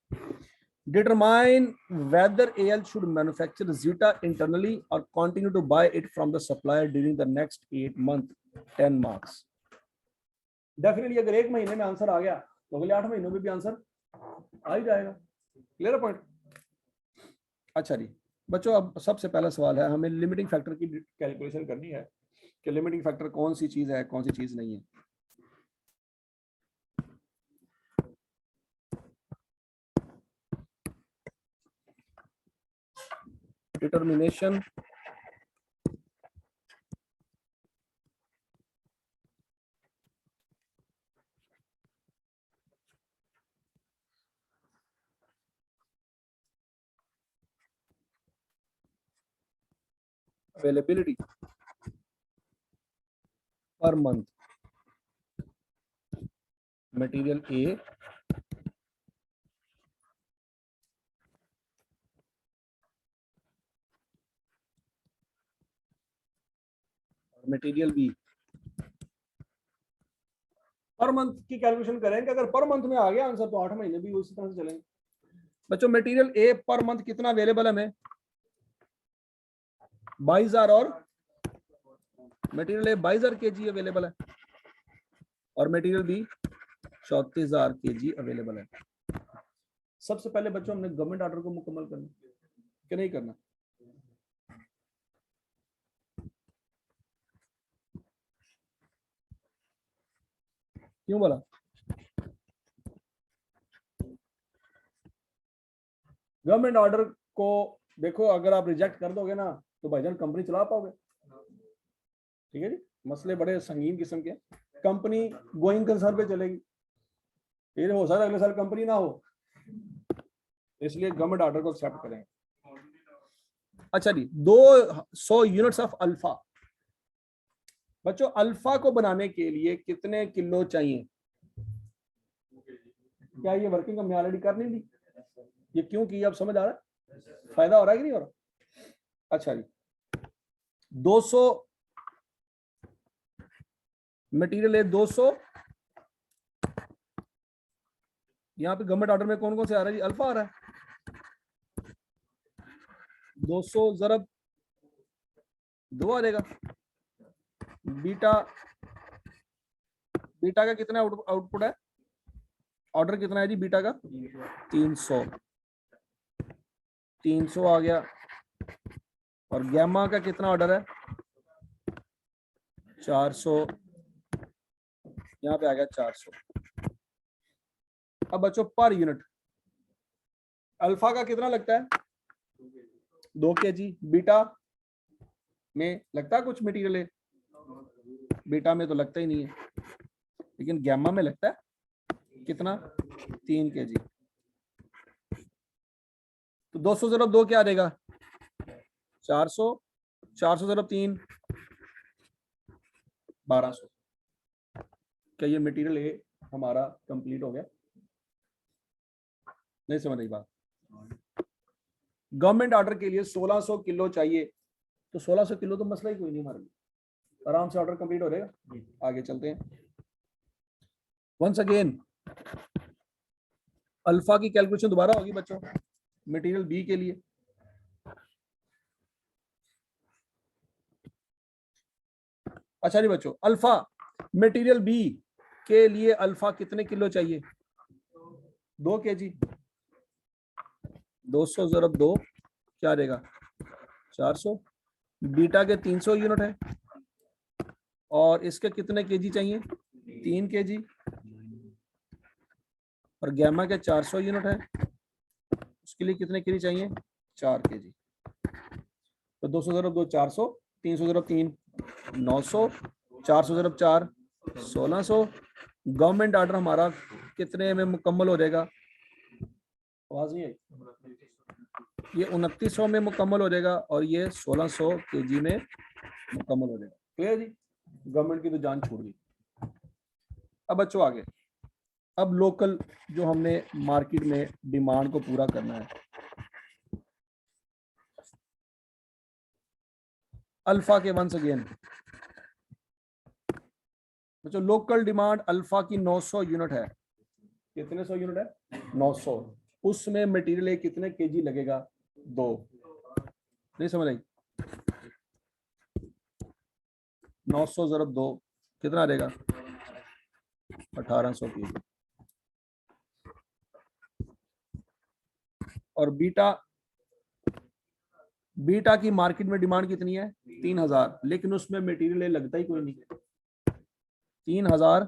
determine whether AL should manufacture Zeta internally or continue to buy it from the supplier during the next 8 months. 10 marks. Definitely अगर 1 महीने में आंसर आ गया तो अगले 8 महीनों में भी आंसर आ ही जाएगा। Clear point? अच्छा जी बच्चों, अब सबसे पहला सवाल है, हमें लिमिटिंग फैक्टर की कैलकुलेशन करनी है कि लिमिटिंग फैक्टर कौन सी चीज है, कौन सी चीज नहीं है। Determination availability per month material A और मटेरियल बी। पर मंथ की कैलकुलेशन करेंगे, अगर पर मंथ में आ गया आंसर तो 8 महीने भी उसी तरह से चलेंगे। बच्चों मटेरियल ए पर मंथ कितना अवेलेबल है हमें? 22,000 और मटेरियल ए 22,000 kg अवेलेबल है और मटेरियल बी 34,000 kg अवेलेबल है। सबसे पहले बच्चों हमने गवर्नमेंट ऑर्डर को मुकम्मल करना कि नहीं करना? क्यों बोला? गवर्नमेंट ऑर्डर को देखो, अगर आप रिजेक्ट कर दोगे ना तो भाईजान कंपनी चला पाओगे? ठीक है जी, मसले बड़े संगीन किस्म के। कंपनी गोइंग कंसर्न पे चलेगी, फिर हो सकता है अगले साल कंपनी ना हो, इसलिए गवर्नमेंट ऑर्डर को एक्सेप्ट करेंगे। अच्छा जी, 200 यूनिट्स ऑफ अल्फा। बच्चों अल्फा को बनाने के लिए कितने किलो चाहिए? क्या ये वर्किंग हमने ऑलरेडी कर नहीं ली? ये क्यों की, अब समझ आ रहा है? फायदा हो रहा है कि नहीं हो रहा? अच्छा जी, 200 मटेरियल है, 200। यहाँ पे गवर्नमेंट ऑर्डर में कौन कौन से आ रहा है जी? अल्फा आ रहा है, 200 जरब 2 आ जाएगा। बीटा, बीटा का कितना आउटपुट है? ऑर्डर कितना है जी बीटा का? 300, 300 आ गया। और गैमा का कितना ऑर्डर है? 400, यहाँ पे आ गया 400। अब बच्चों पर यूनिट अल्फा का कितना लगता है? 2 kg। बीटा में लगता है कुछ मटेरियल है? बीटा में तो लगता ही नहीं है, लेकिन गैमा में लगता है कितना? 3 kg। तो 200 जरब 2 क्या आ जाएगा? 400, 400 जरब 3 1200। क्या ये मटेरियल ए हमारा कंप्लीट हो गया? नहीं समझ रही बात? गवर्नमेंट ऑर्डर के लिए 1600 किलो चाहिए, तो 1600 किलो तो मसला ही कोई नहीं हमारे लिए, आराम से ऑर्डर कंप्लीट हो जाएगा। आगे चलते हैं। वंस अगेन अल्फा की कैलकुलेशन दोबारा होगी बच्चों मटेरियल बी के लिए। अच्छा जी बच्चों, अल्फा मटेरियल बी के लिए अल्फा कितने किलो चाहिए? 2 kg। 200 जरब 2 क्या आ जाएगा? 400। बीटा के 300 यूनिट है और इसके कितने केजी चाहिए? 3 kg। और गैमा के 400 यूनिट है, उसके लिए कितने केजी चाहिए? 4 kg। तो 200 जरब 2 400, 300 जरब 3 900, 400 जरब 4 1600। गवर्नमेंट ऑर्डर हमारा कितने में मुकम्मल हो जाएगा? आवाज नहीं आई? ये 2900 में मुकम्मल हो जाएगा और ये 1600 kg में मुकम्मल हो जाएगा। क्लियर जी? गवर्नमेंट की तो जान छूट गई। अब बच्चों आगे, अब लोकल जो हमने मार्केट में डिमांड को पूरा करना है, अल्फा के वंस अगेन बच्चों लोकल डिमांड अल्फा की 900 यूनिट है। कितने 100 यूनिट है? 900। उसमें मटेरियल कितने केजी लगेगा? 2। नहीं समझ आई? 900 जरब 2 कितना आ जाएगा? 1800 केजी। और बीटा बीटा की मार्केट में डिमांड कितनी है 3000, लेकिन उसमें मटेरियल लगता ही कोई नहीं। 3000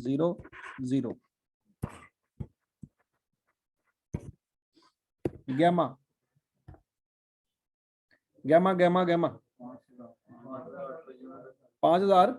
0 गैमा गैमा गैमा गैमा 5000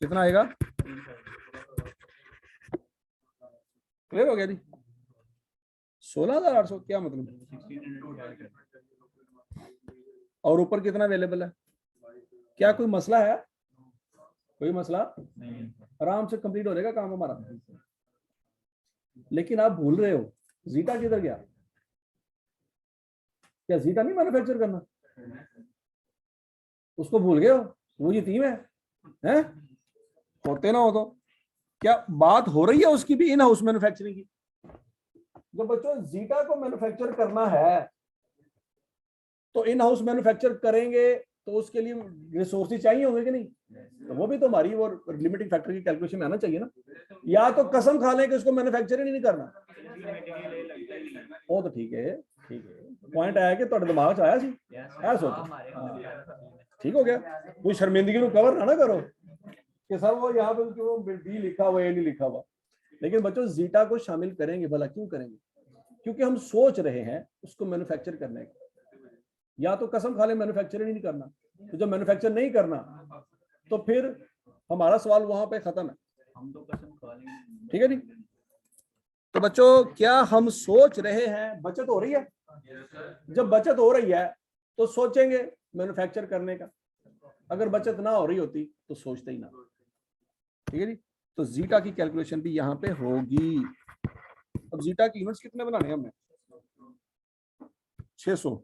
कितना आएगा? क्लियर हो गया जी? 16,800 क्या मतलब? और ऊपर कितना अवेलेबल है? क्या कोई मसला है? कोई मसला नहीं, आराम से कंप्लीट हो जाएगा काम हमारा। लेकिन आप भूल रहे हो जीटा किधर गया? क्या जीटा नहीं मैन्युफैक्चर करना? उसको भूल गए हो? वो ये टीम है? होते ना हो तो क्या बात हो रही है उसकी भी इन हाउस मैन्युफैक्चरिंग की। जब बच्चों जीटा को मैन्युफैक्चर करना है तो इन हाउस मैन्युफैक्चर करेंगे तो उसके लिए रिसोर्सेज चाहिए होंगे कि नहीं? तो वो भी तो हमारी वो लिमिटिंग फैक्टर की कैलकुलेशन में आना चाहिए ना। या तो कसम खा लें कि उसको मैन्युफैक्चर ही नहीं करना। वो तो ठीक है पॉइंट आया कि ਤੁਹਾਡੇ ਦਿਮਾਗ 'ਚ आया सी ऐ सोचो ठीक हो गया। कोई शर्मिंदगी को कवर ना करो कि सर वो यहाँ पे क्यों डी लिखा हुआ ए नहीं लिखा हुआ। लेकिन बच्चों जीटा को शामिल करेंगे, भला क्यों करेंगे? क्योंकि हम सोच रहे हैं उसको मैन्युफैक्चर करने का। या तो कसम खा ले मैन्युफैक्चर ही नहीं करना, तो जब मैन्युफैक्चर नहीं करना तो फिर हमारा सवाल वहां पे खत्म है। हम तो कसम खा लेंगे, ठीक है जी। तो बच्चों क्या हम सोच रहे हैं बचत हो रही है? जब बचत हो रही है तो सोचेंगे मैन्युफैक्चर करने का। अगर बचत ना हो रही होती तो सोचते ही ना। ठीक है जी। तो जीटा की कैलकुलेशन भी यहाँ पे होगी। अब जीटा की यूनिट्स कितने बनाने हैं हमने? 600।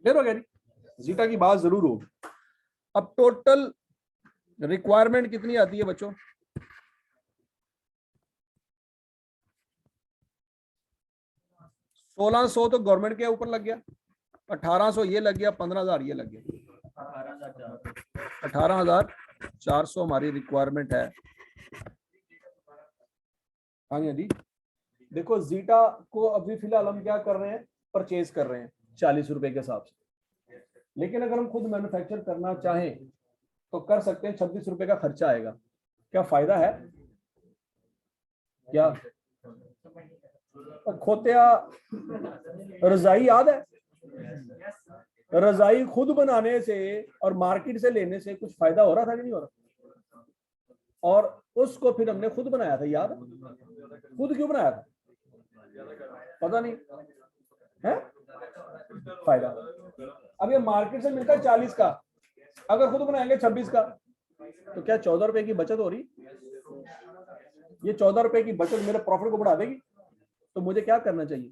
क्लियर हो गया जी? जीटा की बात जरूर होगी। अब टोटल रिक्वायरमेंट कितनी आती है बच्चों? 1600 तो गवर्नमेंट के ऊपर लग गया, 1800 ये लग गया, 15,000 ये लग गया, 18,400 हमारी रिक्वायरमेंट है। हाँ जी। देखो जीटा को अभी फिलहाल हम क्या कर रहे हैं? परचेज कर रहे हैं 40 रुपए के हिसाब से। लेकिन अगर हम खुद मैन्युफैक्चर करना चाहें तो कर सकते हैं, 26 रुपए का खर्चा आएगा। क्या फायदा है? क्या खोतिया रजाई याद है? रजाई खुद बनाने से और मार्केट से लेने से कुछ फायदा हो रहा था कि नहीं हो रहा? और उसको फिर हमने खुद बनाया था, याद? खुद क्यों बनाया था? पता नहीं है फायदा। अब ये मार्केट से मिलता है 40 का, अगर खुद बनाएंगे 26 का, तो क्या 14 रुपए की बचत हो रही? ये 14 रुपए की बचत मेरे प्रॉफिट को बढ़ा देगी। तो मुझे क्या करना चाहिए?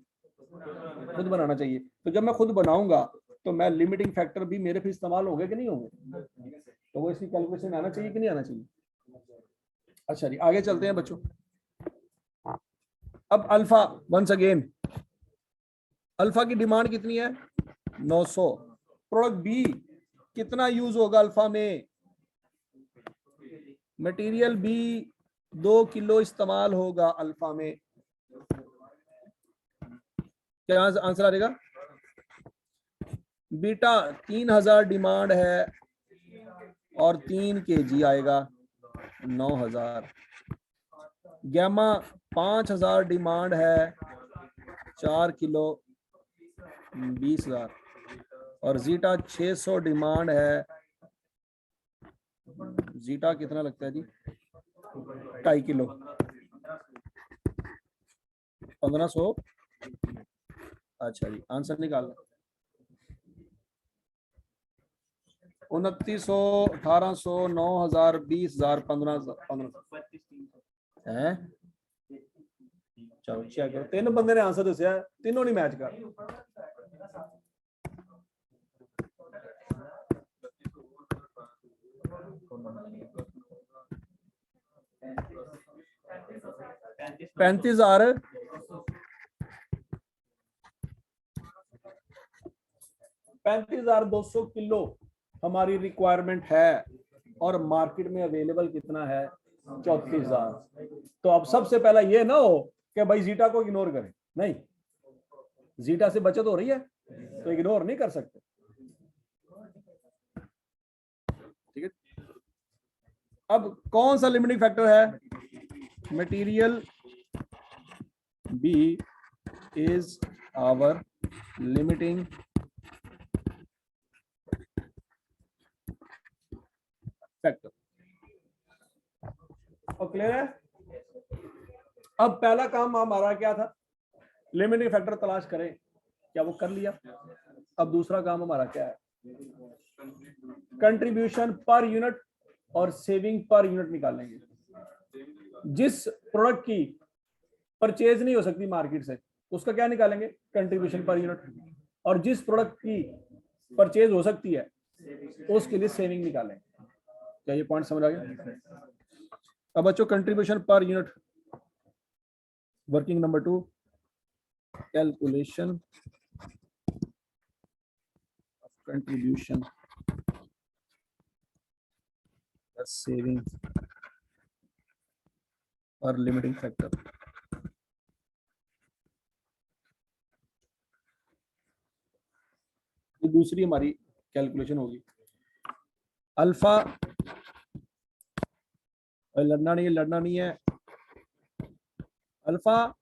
खुद बनाना चाहिए। तो जब मैं खुद बनाऊंगा तो मैं लिमिटिंग फैक्टर भी मेरे पे इस्तेमाल होंगे कि नहीं होंगे? तो वो इसकी कैलकुलेशन आना चाहिए कि नहीं आना चाहिए? अच्छा जी, आगे चलते हैं बच्चों। अब अल्फा, वंस अगेन अल्फा की डिमांड कितनी है? 900। प्रोडक्ट बी कितना यूज होगा अल्फा में? मटेरियल बी 2 किलो इस्तेमाल होगा अल्फा में। क्या आंसर आ जाएगा? बीटा 3000 डिमांड है और 3 kg आएगा 9000। गैमा 5000 डिमांड है, 4 किलो 20,000। और जीटा 600 डिमांड है। जीटा कितना लगता है जी? 2.5 किलो 1500। अच्छा जी, आंसर निकाल 2900, 1800, 9000, 20,000, 15,000 है। चलो चेक करो, 3 बंदे ने आंसर दसिया, तीनों नहीं मैच कर। पैंतीस हजार 35,200 किलो हमारी रिक्वायरमेंट है और मार्केट में अवेलेबल कितना है 34,000। तो अब सबसे पहला ये ना हो कि भाई जीटा को इग्नोर करें, नहीं, जीटा से बचत हो रही है तो इग्नोर नहीं कर सकते, ठीक है। अब कौन सा लिमिटिंग फैक्टर है? Material B is our limiting factor. और क्लियर है? अब पहला काम हमारा क्या था? लिमिटिंग फैक्टर तलाश करें, क्या वो कर लिया? अब दूसरा काम हमारा क्या है? कंट्रीब्यूशन पर यूनिट और सेविंग पर यूनिट निकालेंगे। जिस प्रोडक्ट की परचेज नहीं हो सकती मार्केट से, उसका क्या निकालेंगे? Contribution per unit. और जिस प्रोडक्ट की परचेज हो सकती है उसके लिए सेविंग निकालेंगे। क्या ये पॉइंट समझ आ गया? अब बच्चों contribution per unit, working number 2, calculation of contribution saving और लिमिटिंग फैक्टर। ये दूसरी हमारी कैलकुलेशन होगी। अल्फा, लड़ना नहीं है, अल्फा,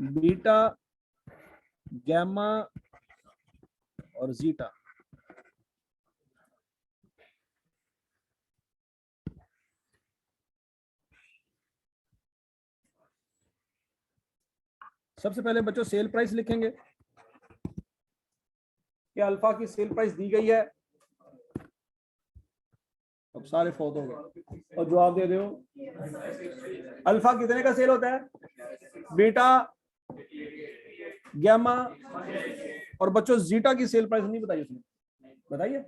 बीटा, गैमा और जीटा। सबसे पहले बच्चों सेल प्राइस लिखेंगे कि अल्फा की सेल प्राइस दी गई है। अब सारे फोत हो गए और जवाब दे दो। अल्फा कितने का सेल होता है? बीटा, गैमा और बच्चों जीटा की सेल प्राइस नहीं बताई उसने, बताइए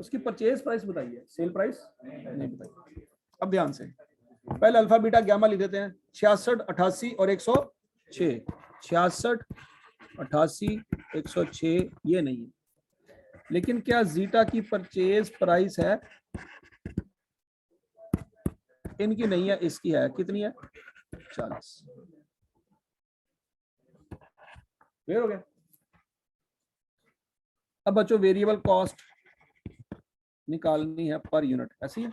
उसकी परचेज प्राइस बताइए, सेल प्राइस नहीं बताई। अब ध्यान से पहले अल्फा बीटा गैमा लिख देते हैं। 66, 88 और 106। 66, 88, 106 ये नहीं है, लेकिन क्या जीटा की परचेज प्राइस है? इनकी नहीं है, इसकी है। कितनी है? 40। क्लियर हो गया? अब बच्चों वेरिएबल कॉस्ट निकालनी है पर यूनिट, ऐसी है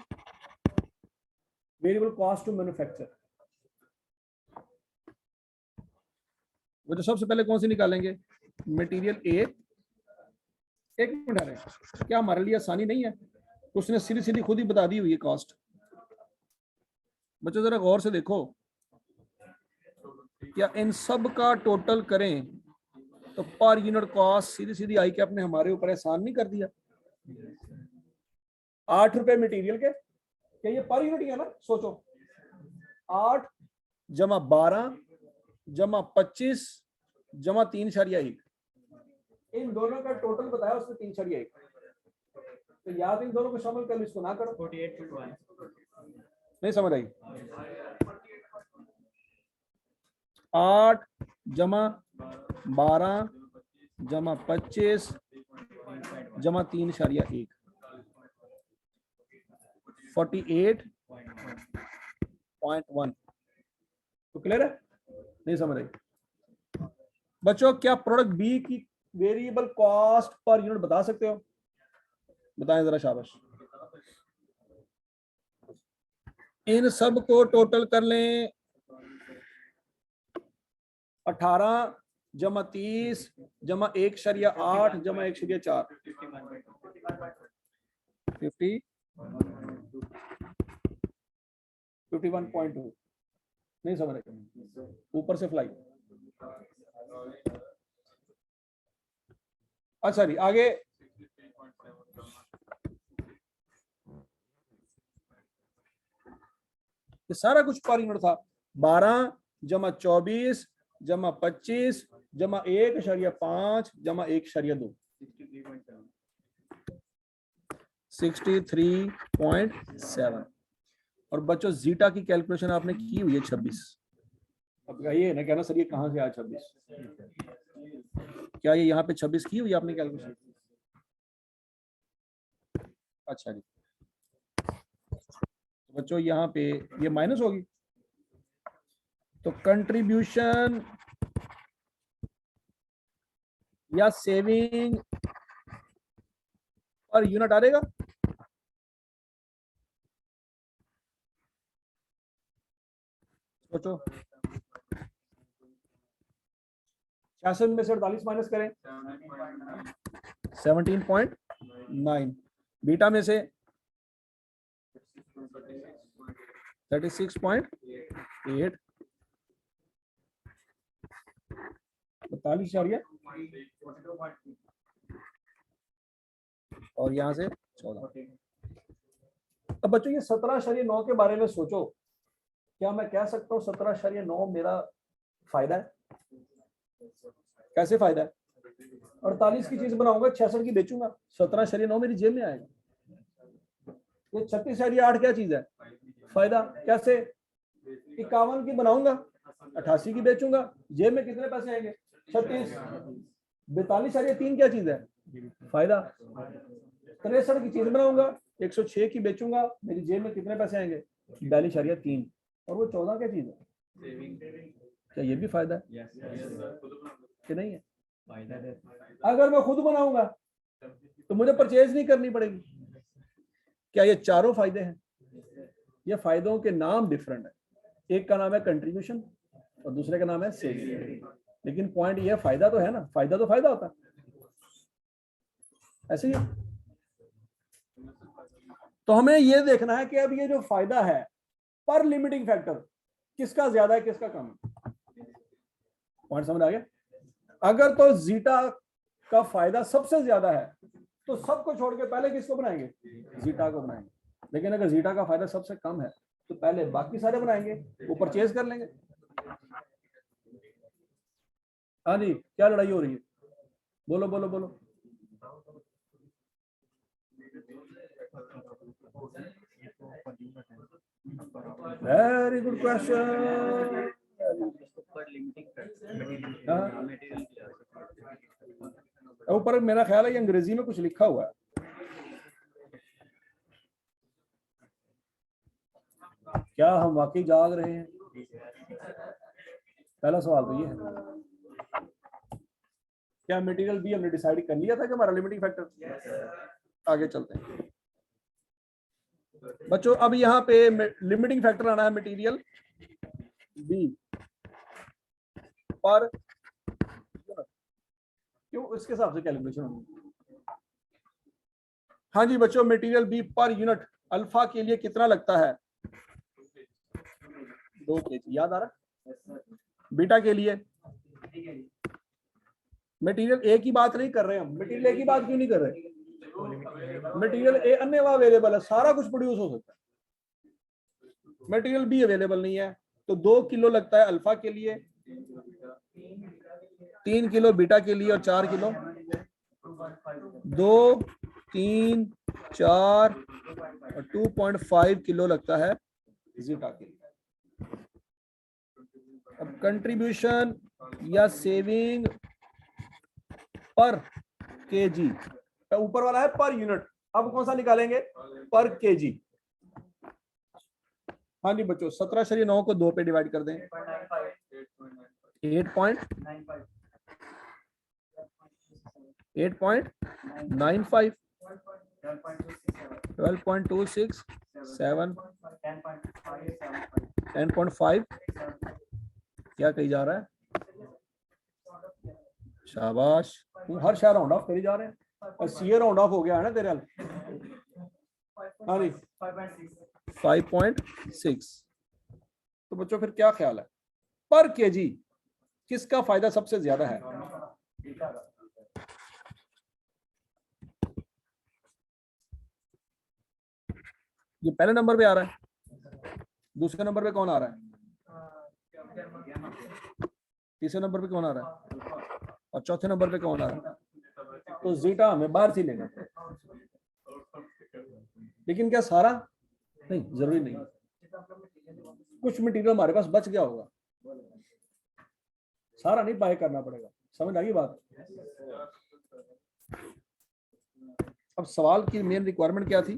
वेरिएबल कॉस्ट टू मैन्युफैक्चर। वो जो सबसे पहले कौन सी निकालेंगे? Material A. एक मिनट है, क्या हमारे लिए आसानी नहीं है? उसने सीधी सीधी खुद ही बता दी हुई है कॉस्ट। बच्चों जरा गौर से देखो, क्या इन सब का टोटल करें तो पर यूनिट कॉस्ट सीधी सीधी आई कि आपने हमारे ऊपर एहसान नहीं कर दिया। 8 रुपए मटेरियल के, क्या ये पर यूनिट है ना? सोचो 8 जमा 12 जमा 25 जमा 3.1, इन दोनों का टोटल बताया उसने 3.1। तो याद इन दोनों को शामिल कर लो, इसको ना करो। 48.1 नहीं समझ आई? 8 जमा 12 जमा 25 जमा 3.1, 48.1। तो क्लियर है? नहीं समझ आई? बच्चों क्या प्रोडक्ट बी की वेरिएबल कॉस्ट पर यूनिट बता सकते हो? बताएं जरा, शाबाश। इन सब को टोटल कर लें। 18 जमा 30 जमा 1.8 जमा 1.4, 51.2। नहीं समझ रहे? ऊपर से फ्लाई। अच्छा जी, आगे ये सारा कुछ पर यूनिट था। 12 जमा 24 जमा 25 जमा 1.5 जमा 1.2, 63.7। और बच्चों जीटा की कैलकुलेशन आपने की हुई है 26। अब ये ना कहना सर ये कहां से आया 26? क्या ये यहाँ पे 26 की हुई आपने कैलकुलेशन? अच्छा जी, तो बच्चों यहाँ पे ये माइनस होगी, तो कंट्रीब्यूशन या सेविंग पर यूनिट आ रहेगा। सोचो, 66 में से 48 माइनस करें, 17.9, बीटा में से 36.8, 42 आ गया, और यहां से 14। अब बच्चों ये 17.9 के बारे में सोचो, क्या मैं कह सकता हूँ 17.9 मेरा फायदा है? कैसे फायदा है? 48 की चीज बनाऊंगा, 66 की बेचूंगा, 17.9 मेरी जेब में आएगा। ये 36.8 क्या चीज है? फायदा। कैसे? 51 की बनाऊंगा, 88 की बेचूंगा, जेब में कितने पैसे आएंगे? 36। 42.3 क्या चीज है? फायदा। 63 की चीज बनाऊंगा, 106 की बेचूंगा, मेरी जेब में कितने पैसे आएंगे? 42.3। और वो 14 क्या चीज है? क्या ये भी फायदा है कि नहीं है? अगर मैं खुद बनाऊंगा तो मुझे परचेज नहीं करनी पड़ेगी। क्या ये चारों फायदे हैं? ये फायदों के नाम डिफरेंट है, एक का नाम है कंट्रीब्यूशन और दूसरे का नाम है सेविंग, लेकिन पॉइंट ये फायदा तो है ना, फायदा तो फायदा होता है, ऐसे ही। तो हमें ये देखना है कि अब ये जो फायदा है पर लिमिटिंग फैक्टर किसका ज्यादा है किसका कम है। पॉइंट समझ आ गया? अगर तो जीटा का फायदा सबसे ज्यादा है तो सबको छोड़ के पहले किसको बनाएंगे? जीटा को बनाएंगे। लेकिन अगर जीटा का फायदा सबसे कम है तो पहले बाकी सारे बनाएंगे, वो परचेज कर लेंगे। हाँ जी, क्या लड़ाई हो रही है? बोलो बोलो बोलो। Very good question. ऊपर मेरा ख्याल है ये अंग्रेजी में कुछ लिखा हुआ है। क्या हम वाकई जाग रहे हैं? पहला सवाल तो ये है, क्या मटेरियल बी हमने डिसाइड कर लिया था कि हमारा लिमिटिंग फैक्टर? आगे चलते हैं बच्चों। अब यहाँ पे लिमिटिंग फैक्टर आना है मटेरियल बी पर, क्यों इसके हिसाब से कैलकुलेशन होगी। हाँ जी बच्चों, material B per unit alpha के लिए कितना लगता है? 2 kg, याद आ रहा? बीटा के लिए मटेरियल ए की बात नहीं कर रहे हम। मटेरियल ए की बात क्यों नहीं कर रहे? मटेरियल ए अन्य अवेलेबल है, सारा कुछ प्रोड्यूस हो सकता है। मटेरियल बी अवेलेबल नहीं है, तो 2 किलो लगता है अल्फा के लिए, 3 किलो बीटा के लिए और 4 किलो, 2, 3, 4 और 2.5 किलो लगता है जीटा के लिए। अब कंट्रीब्यूशन या सेविंग पर केजी, ऊपर वाला है पर यूनिट, अब कौन सा निकालेंगे? पर केजी। हाँ जी बच्चों, 17.9 को 2 पे डिवाइड कर दें, 8.95, 12.26, 7, 10.5। क्या कही जा रहा है? शाबाश, तुम हर शहर राउंड ऑफ करी जा रहे हैं, और सीए राउंड ऑफ हो गया है ना तेरे हाल। हाँ जी 5.6। तो बच्चों फिर क्या ख्याल है, पर केजी किसका फायदा सबसे ज्यादा है? ये पहले नंबर पे आ रहा है, दूसरे नंबर पे कौन आ रहा है? तीसरे नंबर पे कौन आ रहा है? और चौथे नंबर पे कौन आ रहा है? तो जीटा हमें बाहर से लेना, लेकिन क्या सारा? नहीं, जरूरी नहीं। कुछ मटेरियल हमारे पास बच गया होगा, सारा नहीं बाय करना पड़ेगा। समझ आ गई बात? अब सवाल की मेन रिक्वायरमेंट क्या थी?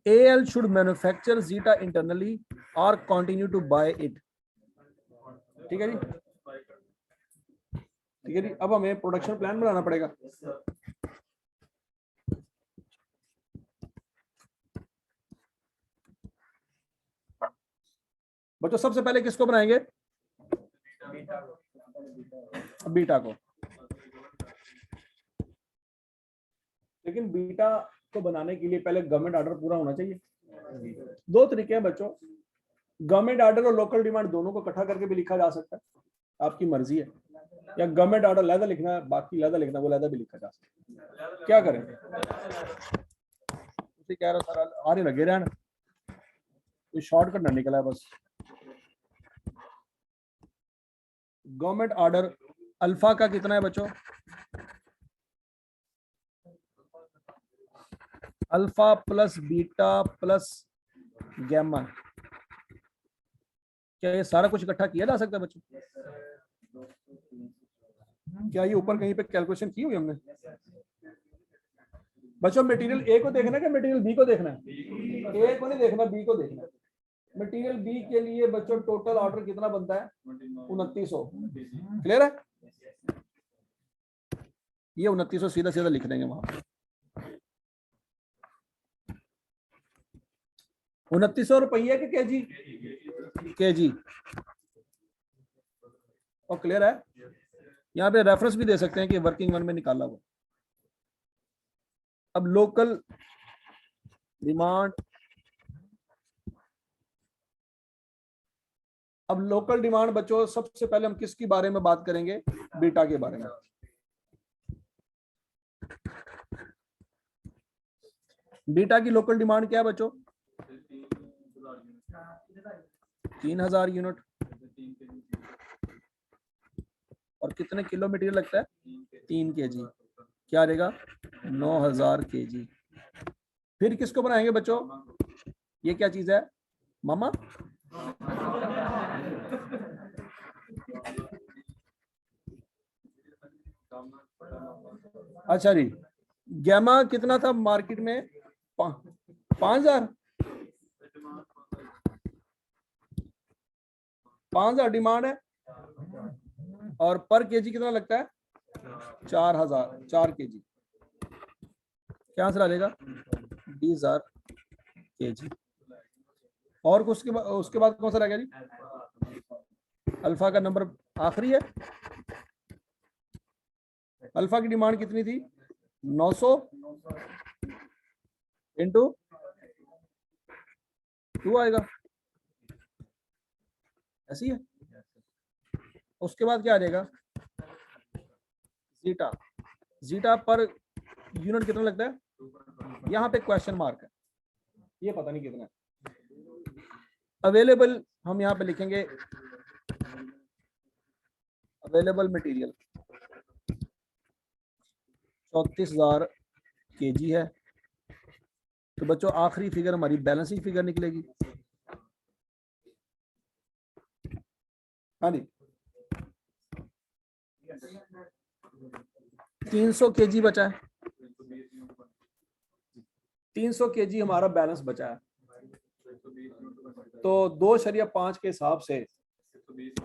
AL should manufacture Zeta internally or continue to buy it. ठीक है जी, ठीक है जी। अब हमें प्रोडक्शन प्लान बनाना पड़ेगा। बच्चों सबसे पहले किसको बनाएंगे? बीटा को। लेकिन बीटा को बनाने के लिए पहले गवर्नमेंट ऑर्डर पूरा होना चाहिए। दो तरीके हैं बच्चों, गवर्नमेंट ऑर्डर और लोकल डिमांड दोनों को इकट्ठा करके भी लिखा जा सकता है, आपकी मर्जी है। या गवर्नमेंट ऑर्डर लहदा लिखना है, बाकी लहदा लिखना, वो लहदा भी लिखा जा सकता है। क्या करें? उसी कह रहा सर आरे लगे रहना, कोई शॉर्टकट ना निकला है बस। गवर्नमेंट ऑर्डर अल्फा का कितना है बच्चों? Alpha plus beta plus gamma. क्या ये सारा कुछ इकट्ठा किया जा सकता है बच्चों? क्या ये ऊपर कहीं पे कैलकुलेशन की हुई हमने? बच्चों मटेरियल ए को देखना है कि मटेरियल बी को देखना है? ए को नहीं देखना, बी को देखना है। मटेरियल बी के लिए बच्चों टोटल ऑर्डर कितना बनता है? 2900। क्लियर है? ये 2900 सीधा सीधा लिख देंगे वहां। 2900 रुपये के केजी? केजी। और क्लियर है? यहाँ पे रेफरेंस भी दे सकते हैं कि वर्किंग वन में निकाला हुआ। अब लोकल डिमांड, अब लोकल डिमांड बच्चों सबसे पहले हम किसके बारे में बात करेंगे? बीटा के बारे में। बीटा की लोकल डिमांड क्या है बच्चों? 3000 यूनिट। और कितने किलो मटेरियल लगता है? 3 kg। क्या रहेगा? 9000 kg। फिर किसको बनाएंगे बच्चों? ये क्या चीज है मामा? अच्छा जी, गैमा कितना था मार्केट में? 5000। 5000 डिमांड है और पर केजी कितना लगता है? 4000। 4 kg। क्या आंसर आ जाएगा? 20000 kg। और उसके बाद कौन सा रह गया जी? अल्फा का नंबर आखिरी है। अल्फा की डिमांड कितनी थी? 900 इंटू 2 आएगा, ऐसी है। उसके बाद क्या आ जाएगा? जीटा। जीटा पर यूनिट कितना लगता है? यहाँ पे क्वेश्चन मार्क है, ये पता नहीं कितना है। अवेलेबल हम यहाँ पे लिखेंगे अवेलेबल मटेरियल 34,000 kg है। तो बच्चों आखिरी फिगर हमारी बैलेंसिंग फिगर निकलेगी। हाँ जी, 300 kg बचा है। 300 kg हमारा बैलेंस बचा है। तो 2.5 के हिसाब से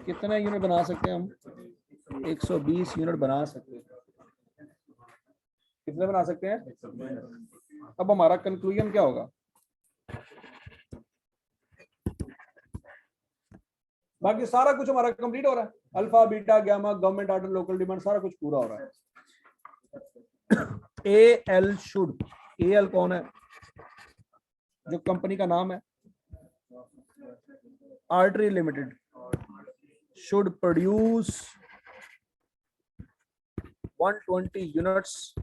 कितने यूनिट बना सकते हैं हम? 120 यूनिट बना सकते हैं। कितने बना सकते हैं? अब हमारा कंक्लूजन क्या होगा? बाकी सारा कुछ हमारा कंप्लीट हो रहा है। Alpha beta gamma government order local demand सारा कुछ पूरा हो रहा है। AL शुड, AL कौन है? जो कंपनी का नाम है, artery limited, should produce 120 units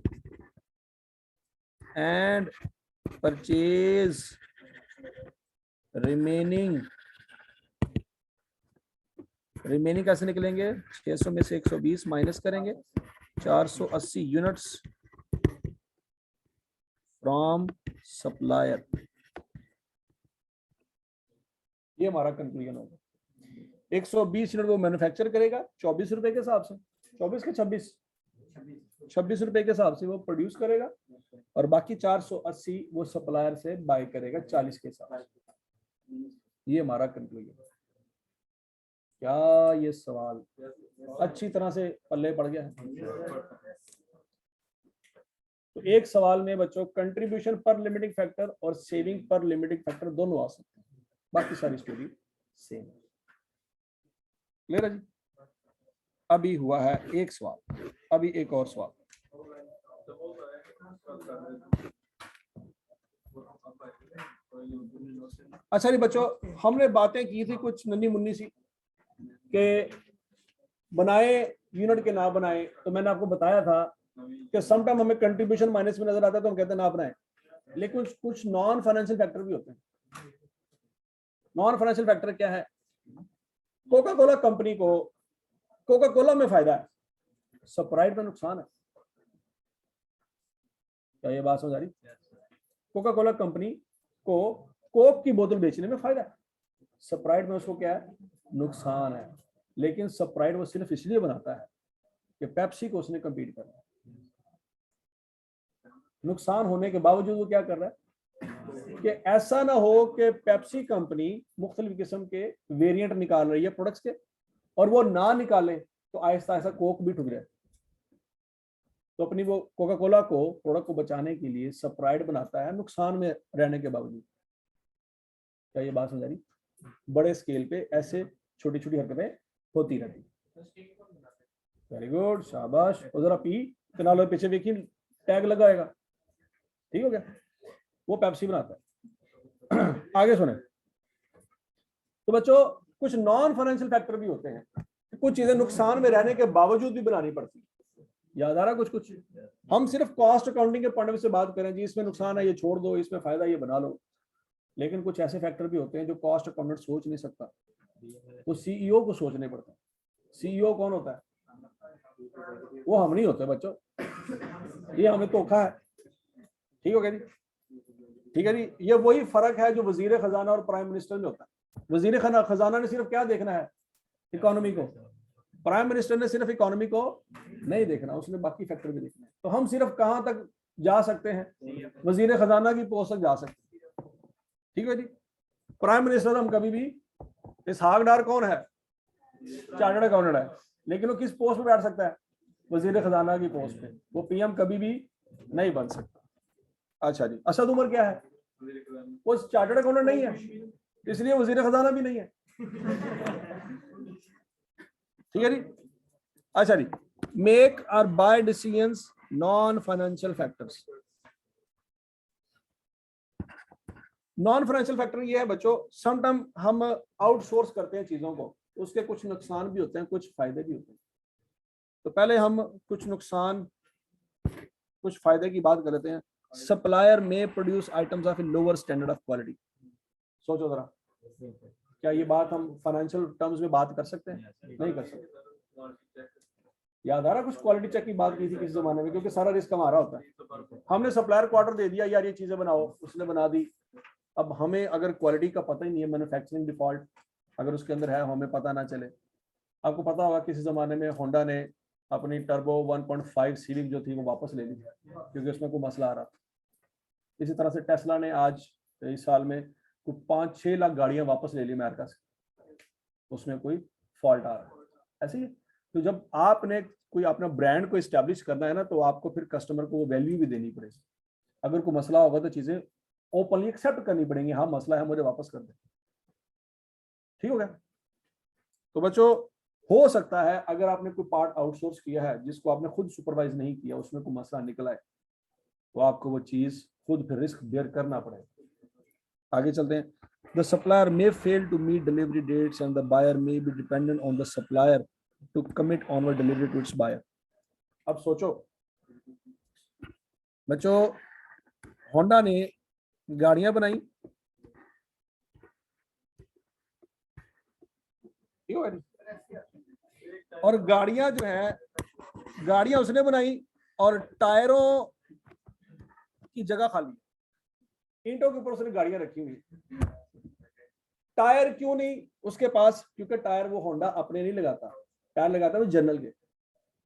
and purchase remaining कैसे निकलेंगे? 600 में से 120 माइनस करेंगे, 480 यूनिट्स फ्रॉम सप्लायर। ये हमारा कंक्लूजन होगा। 120 यूनिट वो मैन्युफैक्चर करेगा 24 रुपए के हिसाब से, 24 के 26 रुपए के हिसाब से वो प्रोड्यूस करेगा और बाकी 480 वो सप्लायर से बाय करेगा 40 के साथ। ये हमारा कंक्लूजन। क्या ये सवाल अच्छी तरह से पल्ले पड़ गया है? तो एक सवाल में बच्चों कंट्रीब्यूशन पर लिमिटिंग फैक्टर और सेविंग पर लिमिटिंग फैक्टर दोनों आ सकते हैं, बाकी सारी स्टोरी सेम है। क्लियर है जी? अभी हुआ है एक सवाल, अभी एक और सवाल। अच्छा जी बच्चों, हमने बातें की थी कुछ नन्ही मुन्नी सी कि बनाए यूनिट के ना बनाए, तो मैंने आपको बताया था कि समटाइम हमें कंट्रीब्यूशन माइनस में नजर आता है तो हम कहते हैं ना बनाए, लेकिन कुछ नॉन फाइनेंशियल फैक्टर भी होते हैं। नॉन फाइनेंशियल फैक्टर क्या है? कोका कोला कंपनी को कोका कोला में फायदा है, स्प्राइट में नुकसान है। क्या ये बात समझ आ रही? कोका कोला कंपनी को कोक की बोतल बेचने में फायदा है, स्प्राइट में उसको क्या है? नुकसान है। लेकिन स्प्राइट वो सिर्फ इसलिए बनाता है कि पेप्सी को उसने कम्पीट करना है। नुकसान होने के बावजूद वो क्या कर रहा है कि ऐसा ना हो कि पेप्सी कंपनी मुख्तलिफ किस्म के वेरिएंट निकाल रही है प्रोडक्ट्स के, और वो ना निकाले तो आहिस्ता आहिस्ता कोक भी ठुक जाए। तो अपनी वो कोका कोला को प्रोडक्ट को बचाने के लिए स्प्राइट बनाता है नुकसान में रहने के बावजूद। क्या ये बात समझ आ रही? बड़े स्केल पे ऐसे छोटी छोटी हरकतें होती रहती। वेरी गुड, शाबाश। और जरा पी कनाल पीछे देखिए टैग लगाएगा, ठीक हो गया? वो पेप्सी बनाता है। आगे सुने तो बच्चों, कुछ नॉन फाइनेंशियल फैक्टर भी होते हैं, कुछ चीजें नुकसान में रहने के बावजूद भी बनानी पड़ती है। याद आ रहा कुछ कुछ? हम सिर्फ कॉस्ट अकाउंटिंग के पॉइंट से बात करें जी, इसमें नुकसान है ये छोड़ दो, इसमें फायदा ये बना लो, लेकिन कुछ ऐसे फैक्टर भी होते हैं जो कॉस्ट अकाउंटेंट सोच नहीं सकता, वो सीईओ को सोचने पड़ता है। सीईओ कौन होता है? वो हम नहीं होते बच्चों, ये हमें धोखा है। ठीक हो गया जी? ठीक है जी? ये वही फर्क है जो वजीर खजाना और प्राइम मिनिस्टर में होता है। वजीर खजाना ने सिर्फ क्या देखना है? इकोनॉमी को। प्राइम मिनिस्टर ने सिर्फ इकोनॉमी को नहीं देखना, उसने बाकी फैक्टर भी देखना है। तो हम सिर्फ कहां तक जा सकते हैं? वजीर खजाना की पोस्ट तक जा सकते हैं। ठीक है जी? प्राइम मिनिस्टर हम कभी भी, इसहाक डार कौन है? चार्टर्ड अकाउंटेंट है, लेकिन वो किस पोस्ट पे बैठ सकता है? वजीर खजाना की पोस्ट पे। वो पीएम कभी भी नहीं बन सकता। अच्छा जी, असद उमर क्या है? वो चार्टर्ड अकाउंटेंट नहीं है, इसलिए वजीर खजाना भी नहीं है। ठीक है जी? अच्छा जी, make or buy decisions non financial factors. Non financial factor ये है बच्चों, समटाइम हम आउटसोर्स करते हैं चीजों को, उसके कुछ नुकसान भी होते हैं, कुछ फायदे भी होते हैं। तो पहले हम कुछ नुकसान कुछ फायदे की बात कर लेते हैं। सप्लायर में produce items of a lower standard of quality. सोचो जरा, क्या ये बात हम फाइनेंशियल टर्म्स में बात कर सकते हैं? नहीं कर सकते। याद आ रहा कुछ क्वालिटी चेक की बात की थी किसी जमाने में, क्योंकि सारा रिस्क हमारा होता है। हमने सप्लायर को ऑर्डर दे दिया, यार ये चीजें बनाओ, उसने बना दी। अब हमें अगर क्वालिटी का पता ही नहीं है, मैन्युफैक्चरिंग डिफॉल्ट अगर उसके अंदर है, हमें पता ना चले। आपको पता होगा किसी जमाने में होंडा ने अपनी टर्बो 1.5 सीरीज जो थी वो वापस ले ली क्योंकि उसमें कोई मसला आ रहा। इसी तरह से टेस्ला ने आज इस साल में कुछ 5-6 लाख गाड़ियां वापस ले ली अमेरिका से, उसमें कोई फॉल्ट आ रहा है। ऐसे ही तो जब आपने कोई अपना ब्रांड को इस्टेब्लिश करना है ना, तो आपको फिर कस्टमर को वो वैल्यू भी देनी पड़ेगी। अगर कोई मसला होगा तो चीजें ओपनली एक्सेप्ट करनी पड़ेंगी, हाँ मसला है मुझे वापस कर दे। ठीक हो गया? तो बच्चों, हो सकता है अगर आपने कोई पार्ट आउटसोर्स किया है जिसको आपने खुद सुपरवाइज नहीं किया, उसमें कोई मसला निकला है, तो आपको वो चीज खुद फिर रिस्क बेयर करना पड़ेगा। आगे चलते हैं। The supplier may fail to meet delivery dates and the buyer may be dependent on the supplier to commit onward delivery to its buyer. अब सोचो बच्चों, होंडा ने गाड़ियां बनाई, और गाड़ियां जो है, गाड़ियां उसने बनाई और टायरों की जगह खाली, ईंटों के ऊपर उसने गाड़ियां रखी हुई। टायर क्यों नहीं उसके पास? क्योंकि टायर वो होंडा अपने नहीं लगाता, टायर लगाता है वो जनरल के।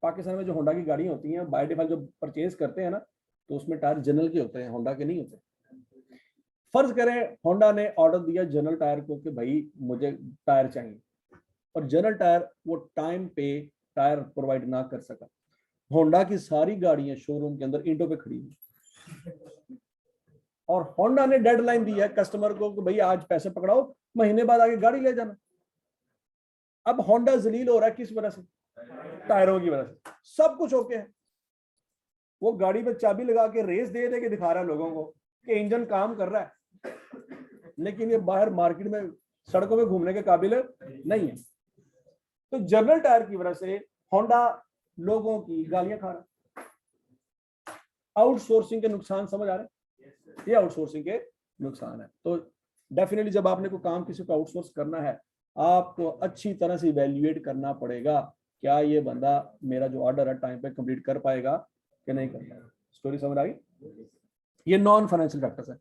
पाकिस्तान में जो होंडा की गाड़ियां होती हैं बाय डिफॉल्ट जो परचेज करते हैं ना, तो उसमें टायर जनरल के होते हैं, होंडा के नहीं होते। फर्ज करें होंडा ने ऑर्डर दिया जनरल टायर को कि भाई मुझे टायर चाहिए, और जनरल टायर वो टाइम पे टायर प्रोवाइड ना कर सका। होंडा की सारी गाड़ियां शोरूम के अंदर ईंटों पे खड़ी हुई, और होंडा ने डेडलाइन दी है कस्टमर को कि भाई आज पैसे पकड़ाओ, महीने बाद आगे गाड़ी ले जाना। अब होंडा जलील हो रहा है किस वजह से? टायरों की वजह से। सब कुछ ओके है, वो गाड़ी पे चाबी लगा के रेस दे दे के दिखा रहा है लोगों को कि इंजन काम कर रहा है, लेकिन ये बाहर मार्केट में सड़कों में घूमने के काबिल नहीं है। तो जनरल टायर की वजह से होंडा लोगों की गालियां खा रहा है। आउटसोर्सिंग के नुकसान समझ आ रहे हैं? ये आउटसोर्सिंग के नुकसान है। तो डेफिनेटली जब आपने कोई काम किसी को आउटसोर्स करना है, आपको अच्छी तरह से इवैल्यूएट करना पड़ेगा, क्या ये बंदा मेरा जो ऑर्डर है टाइम पे कंप्लीट कर पाएगा कि नहीं कर पाएगा। स्टोरी समझ आ गई? ये नॉन फाइनेंशियल फैक्टर्स है।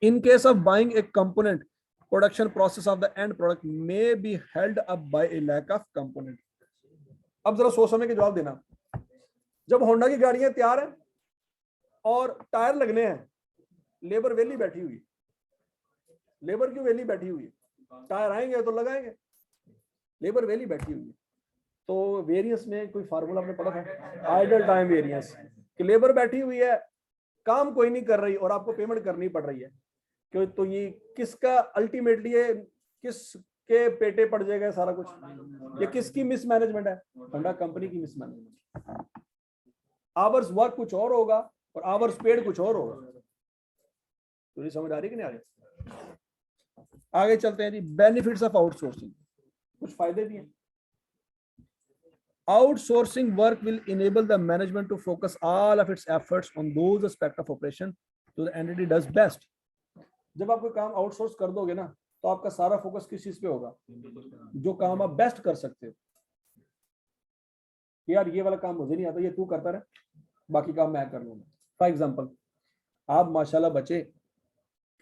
In case of buying a component, production process of the end product may be held up by a lack of component. अब जरा सोच समझ के जवाब देना। जब होंडा की गाड़ियां तैयार हैं और टायर लगने हैं, लेबर वेली बैठी हुई, लेबर क्यों वेली बैठी हुई है? टायर आएंगे तो लगाएंगे, लेबर वेली बैठी हुई है। तो वेरियंस में कोई फार्मूला आपने पढ़ा था, आइडल टाइम वेरियंस, कि लेबर बैठी हुई है, काम कोई नहीं कर रही और आपको पेमेंट करनी पड़ रही है, क्यों? तो ये किसका अल्टीमेटली ये किसके पेटे पड़ जाएगा सारा कुछ? ये किसकी मिसमैनेजमेंट है? होंडा कंपनी की मिसमैनेजमेंट। आवर्स वर्क कुछ और होगा और आवर्स पेड कुछ और होगा। तो ये समझ आ रही कि नहीं आ रही? आगे चलते हैं जी। बेनिफिट्स ऑफ आउटसोर्सिंग, कुछ फायदे भी हैं। Outsourcing work will enable the management to focus all of its efforts on those aspects of operation to the entity does best. जब आप कोई काम आउटसोर्स कर दोगे ना, तो आपका सारा फोकस किस चीज पे होगा? जो काम आप बेस्ट कर सकते हो। यार ये वाला काम मुझे नहीं आता, ये तू करता रहे, बाकी काम मैं कर लूंगा। फॉर एग्जाम्पल, आप माशाल्लाह बचे,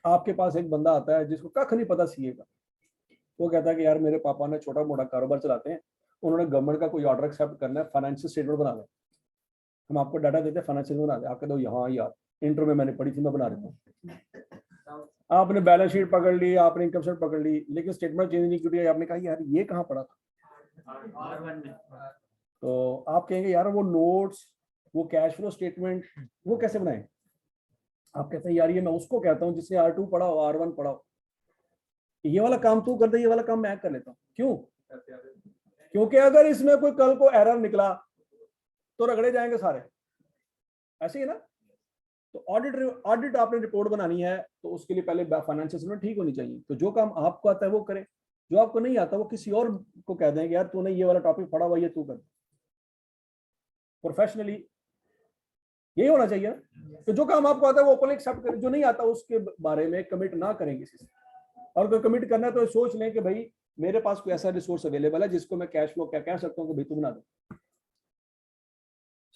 आपके पास एक बंदा आता है जिसको कख नहीं पता सीए का। वो कहता है कि यार मेरे पापा ने छोटा मोटा कारोबार चलाते हैं, उन्होंने गवर्नमेंट का कोई ऑर्डर एक्सेप्ट करना है, फाइनेंशियल स्टेटमेंट बना दें, हम आपको डाटा देते हैं, फाइनेंशियल बना दें। आप कहते हो यहाँ यार इंटर में मैंने पढ़ी थी, मैं बना देता हूँ। आपने बैलेंस शीट पकड़ ली, आपने इनकम स्टेटमेंट पकड़ ली, लेकिन स्टेटमेंट चेंज नहीं की, आपने कहा यार ये कहाँ पड़ा था? तो आप कहेंगे यार वो नोट्स, वो कैश फ्लो स्टेटमेंट, वो कैसे बनाए? आप कहते हैं यार ये मैं उसको कहता हूँ जिसने R2 पढ़ा हो, R1 पढ़ा हो, ये वाला काम तू कर दे, ये वाला काम मैं कर लेता हूँ। क्यों? क्योंकि अगर इसमें कोई कल को एरर निकला तो रगड़े जाएंगे सारे, ऐसे ही ना। तो ऑडिट आपने रिपोर्ट बनानी है, तो उसके लिए पहले फाइनेंशियल स्टेटमेंट ठीक होनी चाहिए। तो जो काम आपको आता है वो करें, जो आपको नहीं आता वो किसी और को कह देंगे यार तूने ये वाला टॉपिक पढ़ा हुआ, ये तू कर। प्रोफेशनली यही होना चाहिए ना। तो जो काम आपको आता है वो ओपनली एक्सेप्ट करें, जो नहीं आता उसके बारे में कमिट ना करें किसी से। और कोई कमिट करना है तो सोच लें कि भाई मेरे पास कोई ऐसा रिसोर्स अवेलेबल है जिसको मैं कैश फ्लो क्या कह सकता हूँ कि भाई तू बना दे।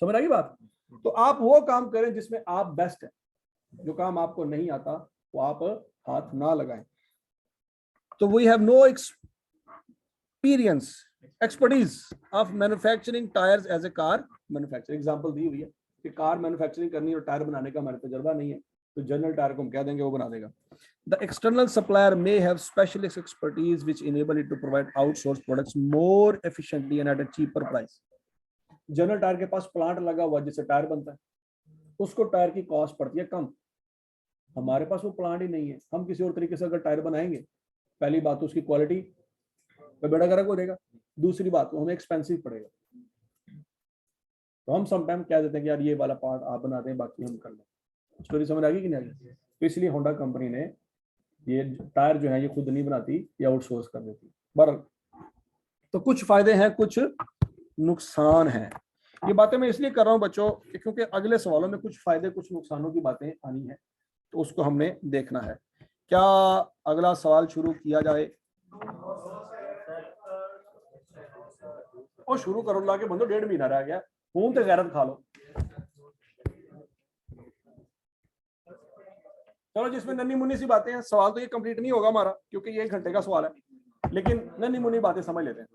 समझ आई बात? तो आप वो काम करें जिसमें आप बेस्ट है, जो काम आपको नहीं आता वो आप हाथ ना लगाएं। तो we have no expertise of manufacturing tyres as a car manufacture. Example दी हुई है कि कार मैन्युफैक्चरिंग करनी और टायर बनाने का हमारे तजुर्बा नहीं है, तो जनरल टायर को हम कह देंगे वो बना देगा। The external supplier may have specialist expertise which enable it to provide outsourced products more efficiently and at a cheaper price. General tyre के पास प्लांट लगा हुआ जिससे टायर बनता है, उसको टायर की कॉस्ट पड़ती है कम। हमारे पास वो प्लांट ही नहीं है, हम किसी और तरीके से अगर टायर बनाएंगे, पहली बात तो उसकी क्वालिटी पे बेड़ा गर्क हो जाएगा, दूसरी बात तो हमें एक्सपेंसिव पड़ेगा। तो हम समटाइम कह देते हैं कि यार ये वाला पार्ट आप बना दें, बाकी हम कर लें। स्टोरी समझ आ गई कि नहीं आ गई? तो इसलिए होंडा कंपनी ने ये टायर जो है ये खुद नहीं बनाती, ये आउटसोर्स कर देती। बहरहाल तो कुछ फायदे हैं, कुछ नुकसान हैं। ये बातें मैं इसलिए कर रहा हूं बच्चों क्योंकि अगले सवालों में कुछ फायदे कुछ नुकसानों की बातें आनी है, तो उसको हमने देखना है। क्या अगला सवाल शुरू किया जाए? और शुरू करो ला के बंदो, 1.5 महीना रह गया, खून ते गैरत खा लो। चलो जिसमें नन्ही मुन्नी सी बातें हैं, सवाल तो ये कंप्लीट नहीं होगा हमारा क्योंकि ये 1 घंटे का सवाल है, लेकिन नन्ही मुन्नी बातें समझ लेते हैं।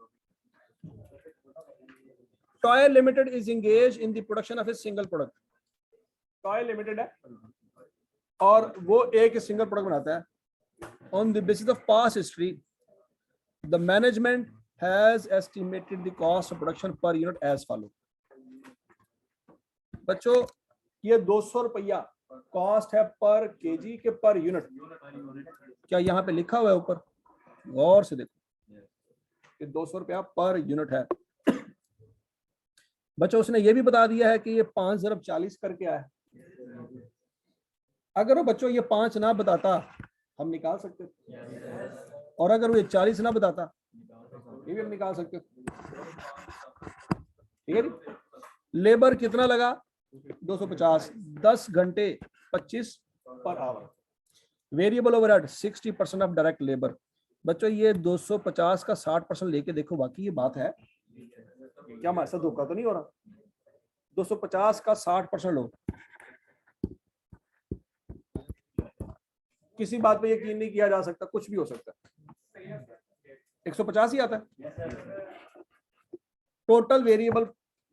Toy Limited is engaged in the production of a single product. Toy limited है और वो एक सिंगल प्रोडक्ट बनाता है। On the basis of past history the management has estimated the cost of production per unit as follow. बच्चों ये 200 रुपया cost है पर केजी के पर यूनिट। क्या यहाँ पे लिखा हुआ है ऊपर? गौर से देखो, ये 200 रुपया पर यूनिट है। बच्चों उसने ये भी बता दिया है कि ये 5 ज़रब 40 करके आया। अगर वो बच्चों ये 5 ना बताता हम निकाल सकते, और अगर वो ये 40 ना बताता ये भी हम निकाल सकते। ठीक है जी। लेबर कितना लगा? 250, 10 घंटे 25 per hour. Variable overhead 60% of direct labour. बच्चों ये 250 का 60% लेके देखो, बाकी ये बात है क्या? हमारे साथ धोखा तो नहीं हो रहा? 250 का 60% लो। किसी बात पे यकीन नहीं किया जा सकता, कुछ भी हो सकता है। 150 ही आता है। टोटल वेरिएबल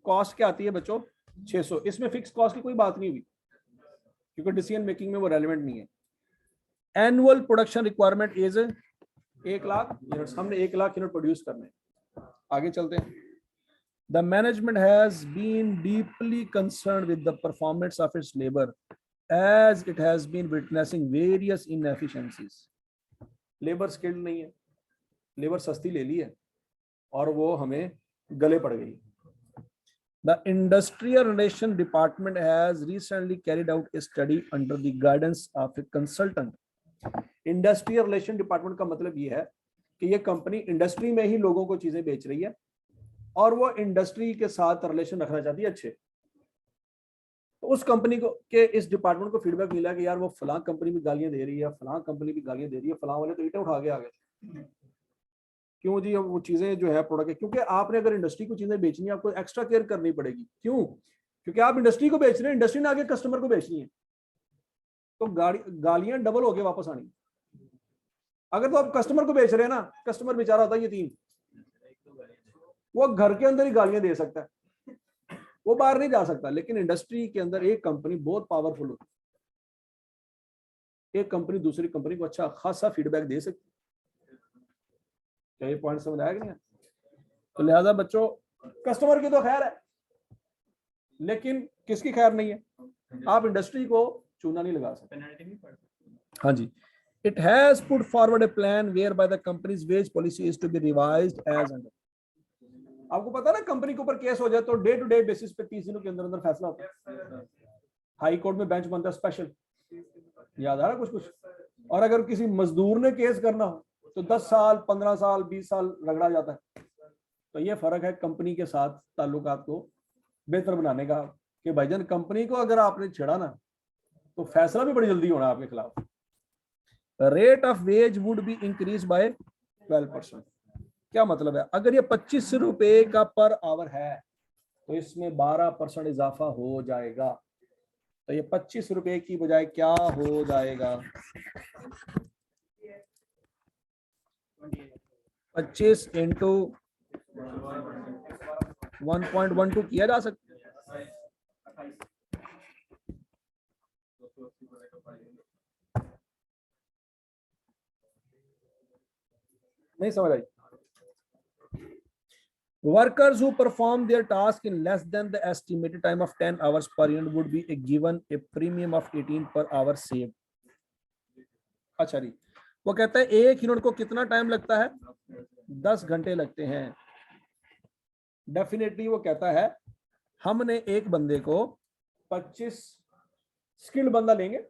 कॉस्ट क्या आती है बच्चों? 600। इसमें फिक्स कॉस्ट की कोई बात नहीं हुई क्योंकि डिसीजन मेकिंग में वो रेलेवेंट नहीं है। Annual production requirement is 1 lakh units. हमने 1 लाख यूनिट प्रोड्यूस करने। आगे चलते हैं। The management has been deeply concerned with the performance of its labor as it has been witnessing various inefficiencies. Labour skilled नहीं है, लेबर सस्ती ले ली है और वो हमें गले पड़ गई। The Industrial Relation Department has recently carried out a study under the guidance of a consultant. Industrial Relation Department का मतलब ये है कि ये कंपनी इंडस्ट्री में ही लोगों को चीजें बेच रही है और वो इंडस्ट्री के साथ रिलेशन रखना चाहती है अच्छे। तो उस कंपनी को के इस डिपार्टमेंट को फीडबैक मिला कि यार वो फलां कंपनी भी गालियां दे रही है, फलां कंपनी भी गालियां दे रही है, फलां वाले तो ईंटें उठा के आ गए। क्यों जी? वो चीजें जो है प्रोडक्ट, क्योंकि आपने अगर इंडस्ट्री को चीजें बेचनी है आपको एक्स्ट्रा केयर करनी पड़ेगी। क्यों? क्योंकि आप इंडस्ट्री को बेच रहे हैं, इंडस्ट्री ने आगे कस्टमर को बेचनी है, तो गालियां डबल होके वापस आनी। अगर तो आप कस्टमर को बेच रहे हैं ना, कस्टमर बेचारा होता है यतीम, वो घर के अंदर ही गालियां दे सकता है, वो बाहर नहीं जा सकता। लेकिन इंडस्ट्री के अंदर एक कंपनी बहुत पावरफुल होती है, एक कंपनी दूसरी कंपनी को अच्छा खासा फीडबैक दे सकती है। क्या ये पॉइंट समझ आया कि नहीं? तो लिहाजा बच्चों कस्टमर की तो खैर है, लेकिन किसकी खैर नहीं है? आप इंडस्ट्री को चूना नहीं लगा सकते। हाँ जी। It has put forward a plan whereby the company's wage policy is to be revised as under. आपको पता है ना, कंपनी के ऊपर केस हो जाए तो डे टू डे बेसिस पे 30 दिनों के अंदर अंदर फैसला होता है। हाई कोर्ट में बेंच बनता है स्पेशल, याद आ रहा कुछ कुछ। और अगर किसी मजदूर ने केस करना हो तो 10 साल 15 साल 20 साल रगड़ा जाता है। तो ये फर्क है कंपनी के साथ ताल्लुकात को बेहतर बनाने का कि भाईजान कंपनी को अगर आपने छेड़ा ना तो फैसला भी बड़ी जल्दी होना आपके खिलाफ। Rate of ways would be increase by 12%। क्या मतलब है? अगर ये 25 रुपए का पर आवर है तो इसमें 12% इजाफा हो जाएगा। तो ये 25 रुपए की बजाय क्या हो जाएगा? 25 इंटू 1.12 किया जा सकता है। नहीं समझ आई? Workers who perform their task in less than the estimated time of 10 hours per unit would be given a premium of 18 per hour saved. अच्छा जी, वो कहता है एक यूनिट को कितना टाइम लगता है? 10 घंटे लगते हैं। डेफिनेटली वो कहता है हमने एक बंदे को 25 स्किल्ड बंदा लेंगे,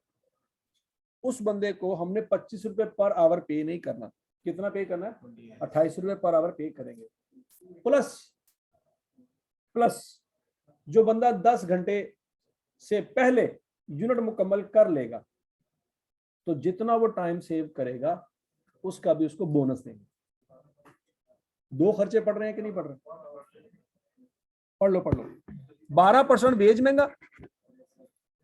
उस बंदे को हमने 25 रुपए पर आवर पे नहीं करना। कितना पे करना है? 28 रुपए पर आवर पे करेंगे। प्लस जो बंदा 10 घंटे से पहले यूनिट मुकम्मल कर लेगा तो जितना वो टाइम सेव करेगा उसका भी उसको बोनस देंगे। 2 खर्चे पड़ रहे हैं कि नहीं पड़ रहे? पढ़ लो 12% वेज महंगा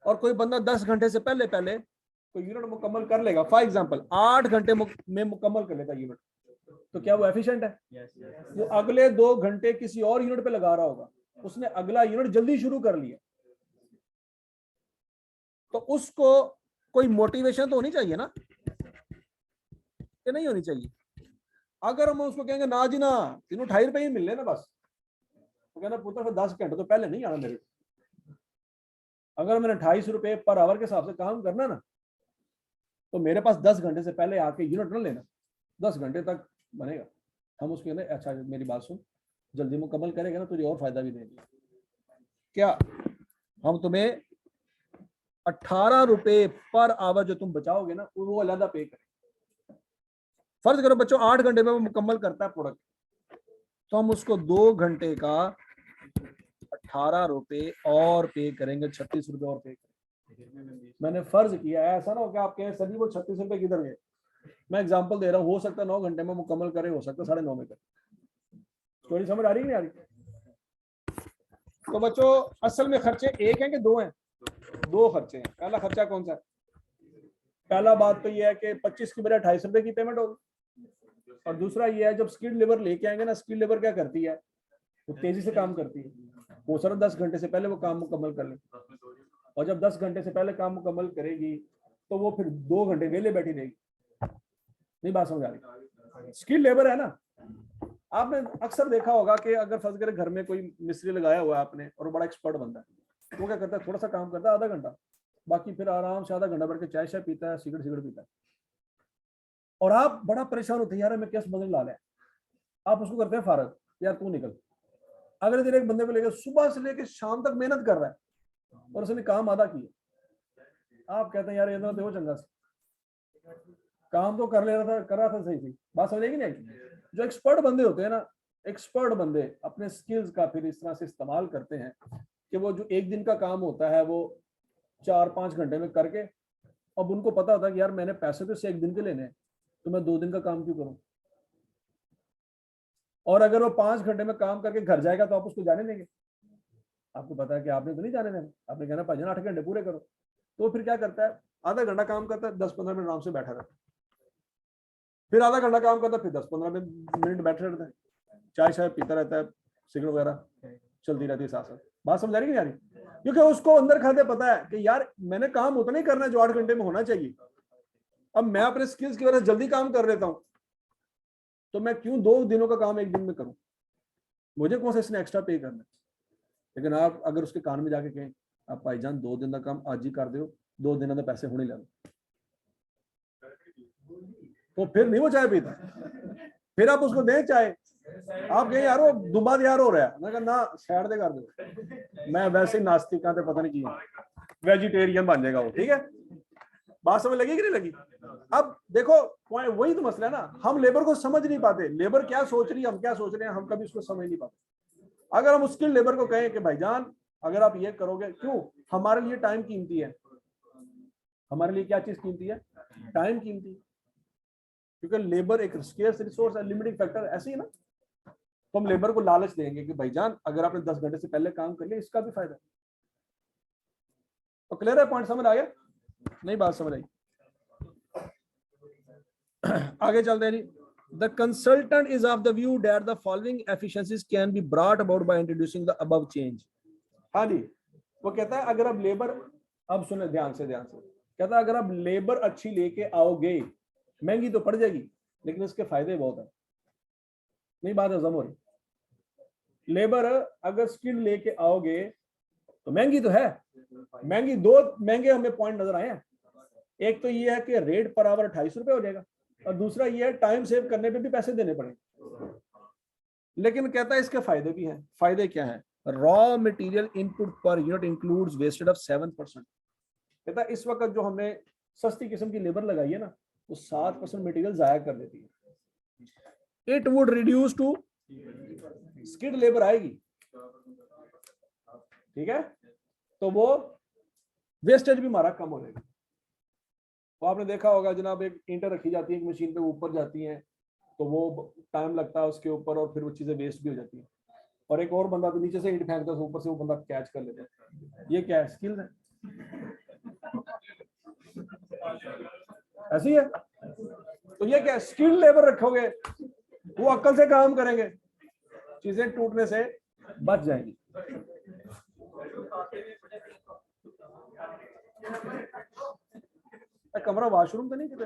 और कोई बंदा 10 घंटे से पहले कोई यूनिट मुकम्मल कर लेगा। फॉर एग्जांपल 8 घंटे में मुकम्मल कर लेगा यूनिट, तो क्या वो एफिशिएंट है? वो अगले 2 घंटे किसी और यूनिट पे लगा रहा होगा, उसने अगला यूनिट जल्दी शुरू कर लिया, तो उसको कोई मोटिवेशन तो होनी चाहिए ना, कि नहीं होनी चाहिए? अगर हम उसको कहेंगे ना जी ना, तीनों 28 रुपए ही मिल रहे ना बस, तो कहना पुत्र फिर 10 घंटे तो पहले नहीं आना मेरे को। अगर मैंने 28 रुपए पर आवर के हिसाब से काम करना ना, तो मेरे पास 10 घंटे से पहले आके यूनिट ना लेना, 10 घंटे तक बनेगा। हम उसके अंदर अच्छा मेरी बात सुन, जल्दी मुकम्मल करेगा ना तुझे और फायदा भी देंगे। क्या हम तुम्हें 18 रुपए पर आवर जो तुम बचाओगे ना वो अलग पे करें। फर्ज करो बच्चों 8 घंटे में वो मुकम्मल करता है प्रोडक्ट, तो हम उसको 2 घंटे का 18 रुपए और पे करेंगे, 36 रुपए और पे करेंगे। मैंने फर्ज किया है, ऐसा ना हो कि आप कहें सभी वो 36 रुपए किधर गए। मैं एग्जांपल दे रहा हूँ, हो सकता है 9 घंटे में मुकम्मल करे, हो सकता है 9:30 में करे। स्टोरी समझ आ रही नहीं आ रही? तो बच्चों असल में खर्चे एक हैं कि दो हैं? 2 खर्चे हैं। पहला खर्चा कौन सा है? पहला बात तो ये है कि 25 की बजाय 28 रुपए की पेमेंट होगी, और दूसरा ये है जब स्किल्ड लेबर लेके आएंगे ना, स्किल्ड लेबर क्या करती है, वो तेजी से काम करती है, वो सर 10 घंटे से पहले वो काम मुकम्मल कर ले, और जब 10 घंटे से पहले काम मुकम्मल करेगी तो वो फिर 2 घंटे वेले बैठी रहेगी। नहीं बात समझ आ रही? स्किल्ड लेबर है ना, आपने अक्सर देखा होगा कि अगर फर्ज करे घर में कोई मिस्त्री लगाया हुआ है आपने और बड़ा एक्सपर्ट बंदा है, वो क्या करता है, थोड़ा सा काम करता है आधा घंटा, बाकी फिर आराम से आधा घंटा बैठ के चाय शाय पीता है, सिगरेट पीता है, और आप बड़ा परेशान होते हैं यार मैं कैसे बदल ला लिया, आप उसको करते हैं फारग, यार तू निकल। अगले दिन एक बंदे को लेकर सुबह से लेकर शाम तक मेहनत कर रहा है और उसने काम आधा किया, आप कहते हैं यार ये तो देखो चंगा से काम तो कर रहा था सही, बात समझेगी नहीं? जो एक्सपर्ट बंदे होते हैं ना, एक्सपर्ट बंदे अपने स्किल्स का फिर इस तरह से इस्तेमाल करते हैं कि वो जो एक दिन का काम होता है वो 4-5 घंटे में करके, अब उनको पता होता है कि यार मैंने पैसे तो सिर्फ एक दिन के लेने हैं, तो मैं 2 दिन का काम क्यों करूं? और अगर वो 5 घंटे में काम करके घर जाएगा तो आप उसको जाने देंगे? आपको पता है कि आपने तो नहीं जाने देना, आपने कहना भाईजान 8 घंटे पूरे करो। तो फिर क्या करता है, आधा घंटा काम करता है, 10-15 मिनट आराम से बैठा रहता है, फिर आधा घंटा काम करता है, फिर 10-15 मिनट बैठे रहता है, चाय शाय पीता रहता है, सिगरेट वगैरह चलती रहती है साथ साथ। बात समझ आ रही नहीं? क्योंकि उसको अंदर खाते पता है कि यार मैंने काम उतना ही करना है जो 8 घंटे में होना चाहिए, अब मैं अपने स्किल्स की वजह से जल्दी काम कर लेता हूं, तो मैं क्यों 2 दिनों का काम एक दिन में करूं, मुझे कौन सा इसने एक्स्ट्रा पे करना है? लेकिन आप अगर उसके कान में जाके कहें आप भाईजान 2 दिन का काम आज ही कर दो, 2 दिन के पैसे होने लगे, तो फिर नहीं वो चाय पीता, फिर आप उसको दें चाय, आप कहें यार वो दुबाद यार हो रहा है, मैं ना साइड दे कर दो, मैं वैसे ही नास्तिक का पता नहीं किया, वेजिटेरियन बन जाएगा वो, ठीक है? बात समझ लगी कि नहीं लगी? अब देखो वही तो मसला है ना, हम लेबर को समझ नहीं पाते, लेबर क्या सोच रही है, हम क्या सोच रहे हैं, हम कभी उसको समझ नहीं पाते। अगर हम स्किल्ड लेबर को कहें कि भाईजान अगर आप ये करोगे, क्यों, हमारे लिए टाइम कीमती है, हमारे लिए क्या चीज कीमती है, टाइम कीमती, क्योंकि लेबर एक स्केर्स रिसोर्स है, लिमिटिंग फैक्टर, ऐसे ही ना, तो हम लेबर को लालच देंगे कि भाईजान अगर आपने 10 घंटे से पहले काम कर लिया इसका भी फायदा है। तो क्लियर है, पॉइंट समझ आ गया? नहीं बात समझ आई? आगे चलते हैं जी। The consultant is of the view that the following efficiencies can be brought about by introducing the above change. हाँ जी, वो कहता है अगर आप लेबर, अब सुने ध्यान से, कहता है अगर आप लेबर अच्छी लेके आओगे, महंगी तो पड़ जाएगी लेकिन इसके फायदे बहुत है। नहीं बात हजम हो रही? लेबर अगर स्किल लेके आओगे तो महंगी तो है, महंगी, 2 महंगे हमें पॉइंट नजर आए हैं। एक तो ये है कि रेट पर आवर 28 रुपए हो जाएगा, और दूसरा ये है टाइम सेव करने पे भी पैसे देने पड़ेंगे। लेकिन कहता है इसके फायदे भी हैं। फायदे क्या है? Raw material input per unit includes wastage of 7%। कहता है इस वक्त जो हमने सस्ती किस्म की लेबर लगाई है ना, वो 7% मटेरियल जाया कर देती है। It would reduce to, skilled labour आएगी, ठीक है, तो वो वेस्टेज भी हमारा कम हो जाएगा। तो आपने देखा होगा जनाब, एक ईंटें रखी जाती है एक मशीन पे, ऊपर जाती हैं तो वो टाइम लगता है उसके ऊपर और फिर वो चीजें वेस्ट भी हो जाती हैं, और एक और बंदा तो नीचे से ईंट फेंकता है, ऊपर से वो बंदा कैच कर लेता है। ये क्या है? स्किल है, ऐसी है। तो ये क्या, स्किल्ड लेबर रखोगे, वो अक्ल से काम करेंगे, चीजें टूटने से बच जाएंगी। कमरा वाशरूम तो नहीं किते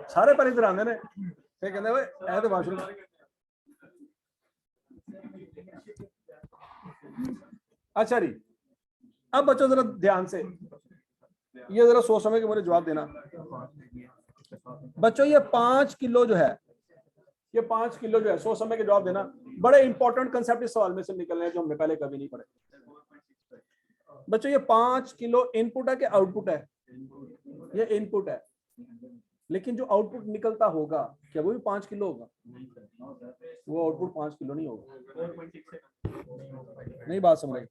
सारे पर इधर आंदे ने ते कहंदे ओए ए ते वाशरूम। अच्छा जी, अब बच्चों जरा ध्यान से ये जरा सोच समझ के मुझे जवाब देना। बच्चों ये 5 किलो जो है, ये 5 किलो जो है, सोच समझ के जवाब देना। बड़े इंपॉर्टेंट कंसेप्ट इस सवाल में से निकल रहे हैं जो हमने पहले कभी नहीं पढ़े। बच्चों ये 5 किलो इनपुट है कि आउटपुट है? ये इनपुट है, लेकिन जो आउटपुट निकलता होगा क्या वो भी 5 किलो होगा? वो आउटपुट 5 किलो नहीं होगा। नहीं बात समझ रहे?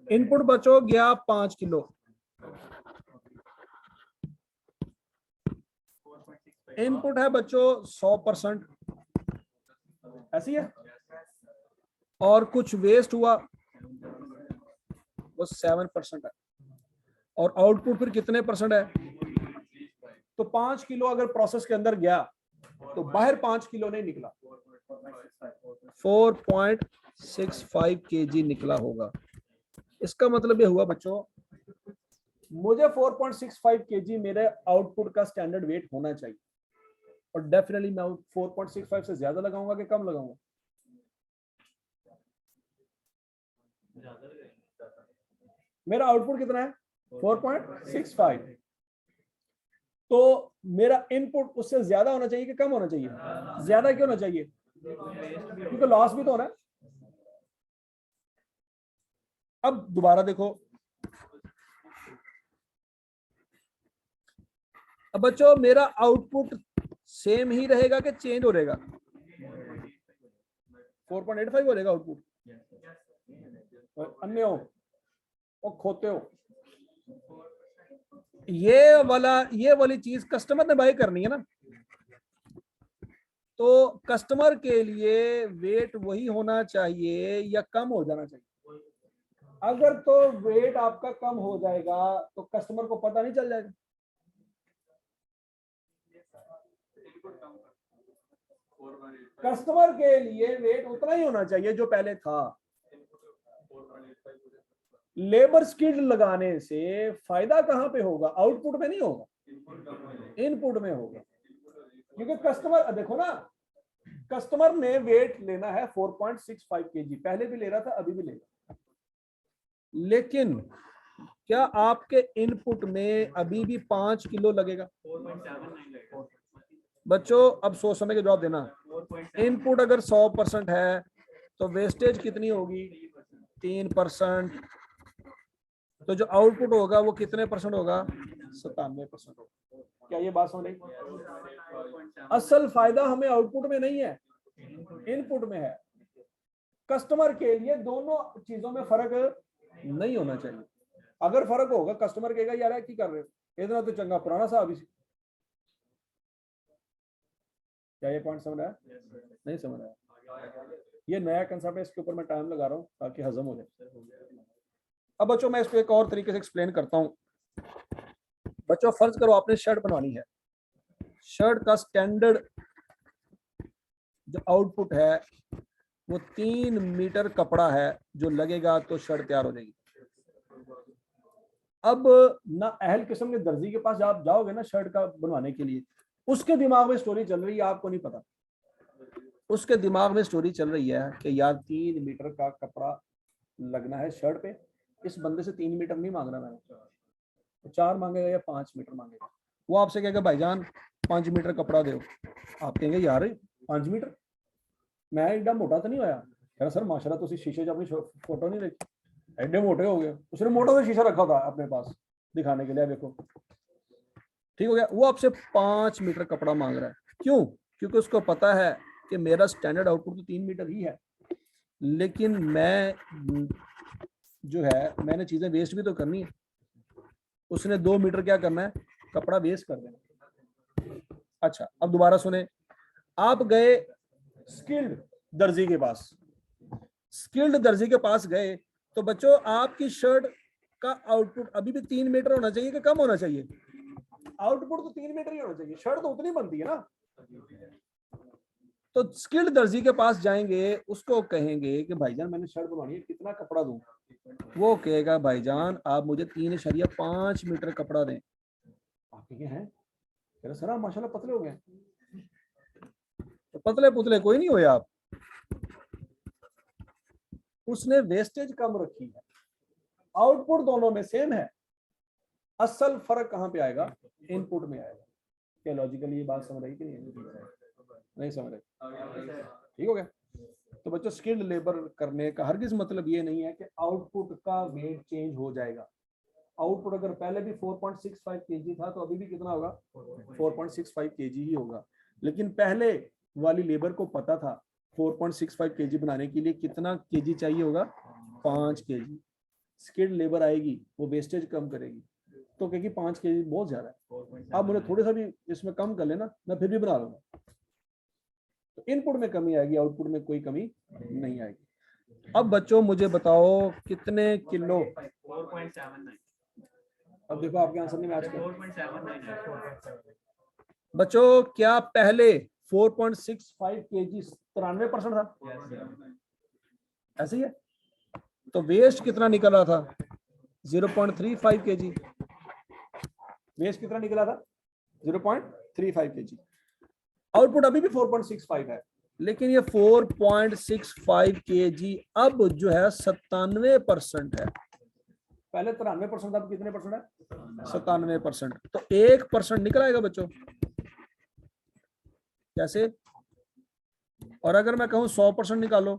इनपुट बच्चों गया 5 किलो, इनपुट है बच्चों 100%, ऐसी है, और कुछ वेस्ट हुआ वो 7% है, और आउटपुट फिर कितने परसेंट है? तो 5 किलो अगर प्रोसेस के अंदर गया तो बाहर 5 किलो नहीं निकला, 4.65 kg निकला होगा। इसका मतलब ये हुआ बच्चों मुझे 4.65 kg मेरे आउटपुट का स्टैंडर्ड वेट होना चाहिए, और डेफिनेटली मैं 4.65 से ज्यादा लगाऊंगा कि कम लगाऊंगा? मेरा आउटपुट कितना है? 4.65। तो मेरा इनपुट उससे ज्यादा होना चाहिए कि कम होना चाहिए? ज्यादा क्यों होना चाहिए? क्योंकि लॉस भी तो होना है। अब दोबारा देखो, अब बच्चों मेरा आउटपुट सेम ही रहेगा कि चेंज हो रहेगा? 4.85 हो रहेगा आउटपुट। अन्य हो और खोते हो, ये वाली चीज कस्टमर ने बाय करनी है ना, तो कस्टमर के लिए वेट वही होना चाहिए या कम हो जाना चाहिए? अगर तो वेट आपका कम हो जाएगा तो कस्टमर को पता नहीं चल जाएगा? कस्टमर के लिए वेट उतना ही होना चाहिए जो पहले था। लेबर स्किल लगाने से फायदा कहां पे होगा? आउटपुट में नहीं होगा, इनपुट में होगा। क्योंकि कस्टमर देखो ना, कस्टमर ने वेट लेना है 4.65 kg, पहले भी ले रहा था, अभी भी लेगा, लेकिन क्या आपके इनपुट में अभी भी 5 किलो लगेगा? बच्चों अब सोच समझ के जवाब देना। इनपुट अगर 100% है तो वेस्टेज कितनी होगी? 3%। तो जो आउटपुट होगा वो कितने परसेंट होगा? 97% होगा। क्या ये बात समझ रही? असल फायदा हमें आउटपुट में नहीं है, इनपुट में है। कस्टमर के लिए दोनों चीजों में फर्क नहीं होना चाहिए। अगर फर्क होगा, कस्टमर कहेगा यार की कर रहे हो, इतना तो चंगा पुराना सा अभी। क्या ये पॉइंट समझ आया? नहीं समझ आया? ये नया कंसेप्ट है, इसके ऊपर मैं टाइम लगा रहा हूँ ताकि हजम हो जाए। अब बच्चों मैं इसको एक और तरीके से एक्सप्लेन करता हूँ। बच्चों फर्ज करो आपने शर्ट बनवानी है, शर्ट का स्टैंडर्ड जो आउटपुट है वो 3 मीटर कपड़ा है जो लगेगा तो शर्ट तैयार हो जाएगी। अब ना अहल किस्म के दर्जी के पास आप जाओगे ना शर्ट का बनवाने के लिए, उसके दिमाग में स्टोरी चल रही है, आपको नहीं पता, उसके दिमाग में स्टोरी चल रही है कि यार 3 मीटर का कपड़ा लगना है शर्ट पे, इस बंदे से 3 मीटर नहीं मांग रहा मैंने, तो 4 मांगेगा या 5 मीटर मांगेगा। वो आपसे कहेगा भाईजान 5 मीटर कपड़ा दो, आप कहेंगे यार 5 मीटर, मैं एकदम मोटा तो नहीं होया? यार सर माशाल्लाह तुम शीशे च अपनी फोटो नहीं देखी, एडे मोटे हो गए। उसने मोटा सा शीशा रखा था अपने पास दिखाने के लिए, देखो ठीक हो गया। वो आपसे 5 मीटर कपड़ा मांग रहा है, क्यों? क्योंकि उसको पता है कि मेरा स्टैंडर्ड आउटपुट तो 3 मीटर ही है, लेकिन मैं जो है मैंने चीजें वेस्ट भी तो करनी है। उसने 2 मीटर क्या करना है? कपड़ा वेस्ट कर देना। अच्छा अब दोबारा सुने, आप गए स्किल्ड दर्जी के पास, स्किल्ड दर्जी के पास गए तो बच्चों आपकी शर्ट का आउटपुट अभी भी 3 मीटर होना चाहिए कि कम होना चाहिए? आउटपुट तो 3 मीटर ही होना चाहिए, शर्ट तो उतनी बनती है ना। तो स्किल्ड दर्जी के पास जाएंगे, उसको कहेंगे कि भाईजान मैंने शर्ट बनवानी है, कितना कपड़ा दूं? वो कहेगा भाईजान आप मुझे 3.5 मीटर कपड़ा दें। आप कहेंगे हैं सर आप माशाल्लाह पतले हो गए। तो पतले पुतले कोई नहीं हुए आप, उसने वेस्टेज कम रखी है, आउटपुट दोनों में सेम है। असल फर्क कहां पे आएगा? इनपुट में आएगा। क्या लॉजिकली ये बात समझ रही कि नहीं समझ रही? ठीक हो गया। तो बच्चों स्किल्ड लेबर करने का हरगिज मतलब ये नहीं है कि आउटपुट का वेट चेंज हो जाएगा। आउटपुट अगर पहले भी 4.65 केजी था तो अभी भी कितना होगा? 4.65 केजी ही होगा। लेकिन पहले वाली लेबर को पता था 4.65 केजी बनाने के लिए कितना केजी चाहिए होगा? 5 केजी। स्किल्ड लेबर आएगी, वो वेस्टेज कम करेगी, तो कहेगी 5 केजी बहुत ज्यादा है, आप मुझे थोड़ा सा भी इसमें कम कर लेना, मैं फिर भी बना लूंगा। तो इनपुट में कमी आएगी, आउटपुट में कोई कमी नहीं आएगी। अब बच्चों मुझे बताओ कितने किलो? 4.79। अब देखो आपके आंसर में आज 4.79 बच्चों, क्या पहले 4.65 केजी 93% था? ऐसे ही है। तो वेस्ट कितना निकल रहा था? 0.35 केजी। वेस्ट कितना निकला था? 0.35 केजी। आउटपुट अभी भी 4.65 है, लेकिन ये 4.65 केजी अब जो है 97% है। पहले 93% था, अब कितने परसेंट है? 97%। तो 1% निकल आएगा बच्चों। कैसे? और अगर मैं कहूं 100% निकालो,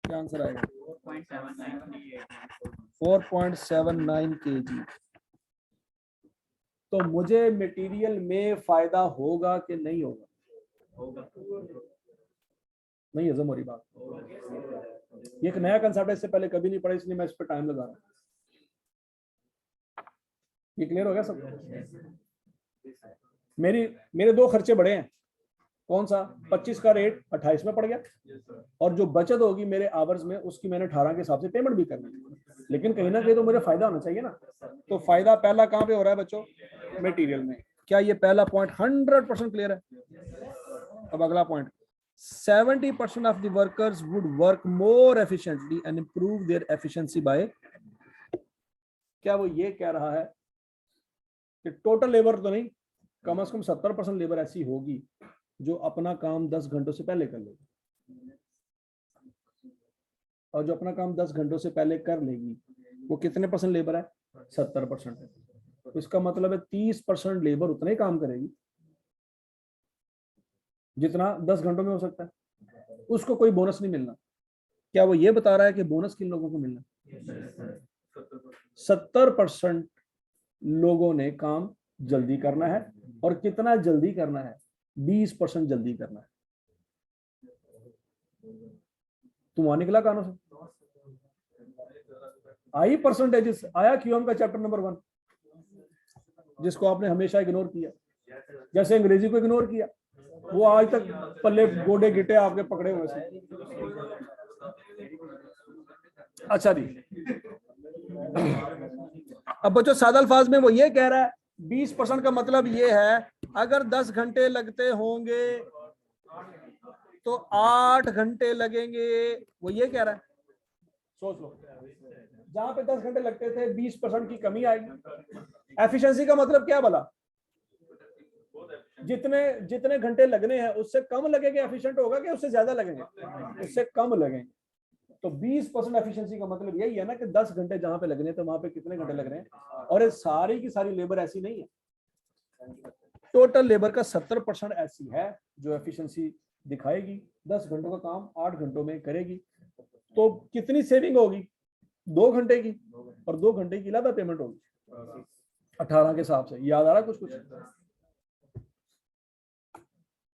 क्या आंसर आएगा? 4.79 केजी। तो मुझे मटेरियल में फायदा होगा कि नहीं होगा? नहीं हजम हो रही बात। ये एक नया कंसेप्ट है, इससे पहले कभी नहीं पढ़ा, इसलिए मैं इस पर टाइम लगा रहा हूं। ये क्लियर हो गया सब? मेरे दो खर्चे बड़े हैं। कौन सा? 25 का रेट 28 में पड़ गया, और जो बचत होगी मेरे आवर्स में उसकी मैंने 18 के हिसाब से पेमेंट भी करनी है। लेकिन कहीं ना कहीं तो मुझे फायदा होना चाहिए ना। तो फायदा पहला कहां पे हो रहा है बच्चों? मटेरियल में। क्या ये पहला पॉइंट 100% क्लियर है? अब अगला point, 70% of the workers would work more efficiently and improve their efficiency by. क्या वो ये कह रहा है कि टोटल लेबर तो नहीं, कम से कम 70% लेबर ऐसी होगी जो अपना काम 10 घंटों से पहले कर लेगी? और जो अपना काम 10 घंटों से पहले कर लेगी वो कितने परसेंट लेबर है? 70%। तो इसका मतलब है 30% लेबर उतना ही काम करेगी जितना 10 घंटों में हो सकता है। उसको कोई बोनस नहीं मिलना। क्या वो ये बता रहा है कि बोनस किन लोगों को मिलना? 70% लोगों ने काम जल्दी करना है। और कितना जल्दी करना है? 20% जल्दी करना है। तुम वहां निकला कानों से? आई परसेंटेजेस आया क्यूएम का चैप्टर नंबर 1, जिसको आपने हमेशा इग्नोर किया, जैसे अंग्रेजी को इग्नोर किया, वो आज तक पल्ले गोडे गिटे आपके पकड़े हुए से। अच्छा जी, अब बच्चों सादा अल्फाज में वो ये कह रहा है 20% का मतलब ये है अगर 10 घंटे लगते होंगे तो 8 घंटे लगेंगे। वो ये कह रहा है। सोच लो, जहां पे 10 घंटे लगते थे 20% की कमी आएगी। एफिशिएंसी का मतलब क्या भला? जितने घंटे लगने हैं उससे कम लगेंगे, एफिशिएंट होगा कि उससे ज्यादा लगेंगे? उससे कम लगेंगे। तो 20% एफिशिएंसी का मतलब यही है ना कि 10 घंटे जहां पे लगने थे वहां पे कितने घंटे लग रहे हैं। और ये सारी की सारी लेबर ऐसी नहीं है। टोटल लेबर का 70% ऐसी है जो एफिशिएंसी दिखाएगी, 10 घंटों का काम 8 घंटों में करेगी। तो कितनी सेविंग होगी? 2 घंटे की, और 2 घंटे की ज्यादा पेमेंट होगी 18 के हिसाब से। याद आ रहा कुछ?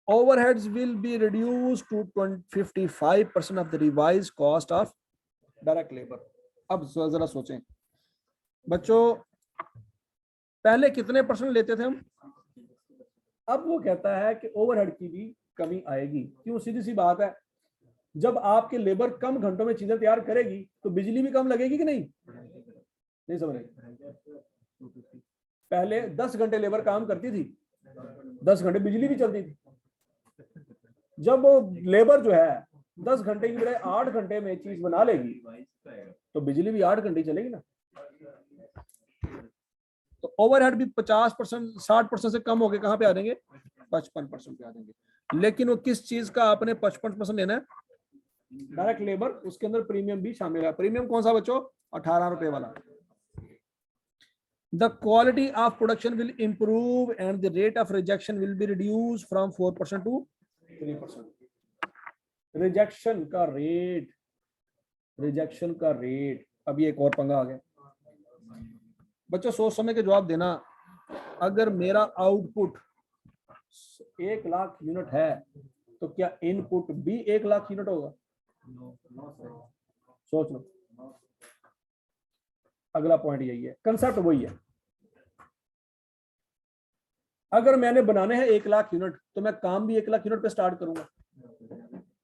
Overheads will be reduced to 55% of the revised cost of direct labor. अब जरा सोचें बच्चों, पहले कितने परसेंट लेते थे हम? अब वो कहता है कि ओवरहेड की भी कमी आएगी। क्यों? सीधी सी बात है, जब आपके लेबर कम घंटों में चीजें तैयार करेगी तो बिजली भी कम लगेगी कि नहीं? नहीं समझ रहे? पहले 10 घंटे लेबर काम करती थी, 10 घंटे बिजली भी चलती थी। जब लेबर जो है 10 घंटे की बजाय 8 घंटे में चीज बना लेगी तो बिजली भी 8 घंटे चलेगी ना। तो ओवरहेड भी 50% 60% से कम हो गए, कहां पे आ जाएंगे? 55% पे आ जाएंगे। लेकिन वो किस चीज का आपने 55% लेना है? डायरेक्ट लेबर, उसके अंदर प्रीमियम भी शामिल है। प्रीमियम कौन सा बच्चों? 18 रुपए वाला। The quality of production will improve and the rate of rejection will be reduced from 4% to 3%. Rejection का रेट अभी एक और पंगा आ गया बच्चों, सोच समझ के जवाब देना। अगर मेरा आउटपुट 1 लाख यूनिट है तो क्या इनपुट भी 1 लाख यूनिट होगा? सोच लो। अगला पॉइंट यही है, कंसेप्ट वही है। अगर मैंने बनाने हैं 1 लाख यूनिट तो मैं काम भी 1 लाख यूनिट पे स्टार्ट करूंगा?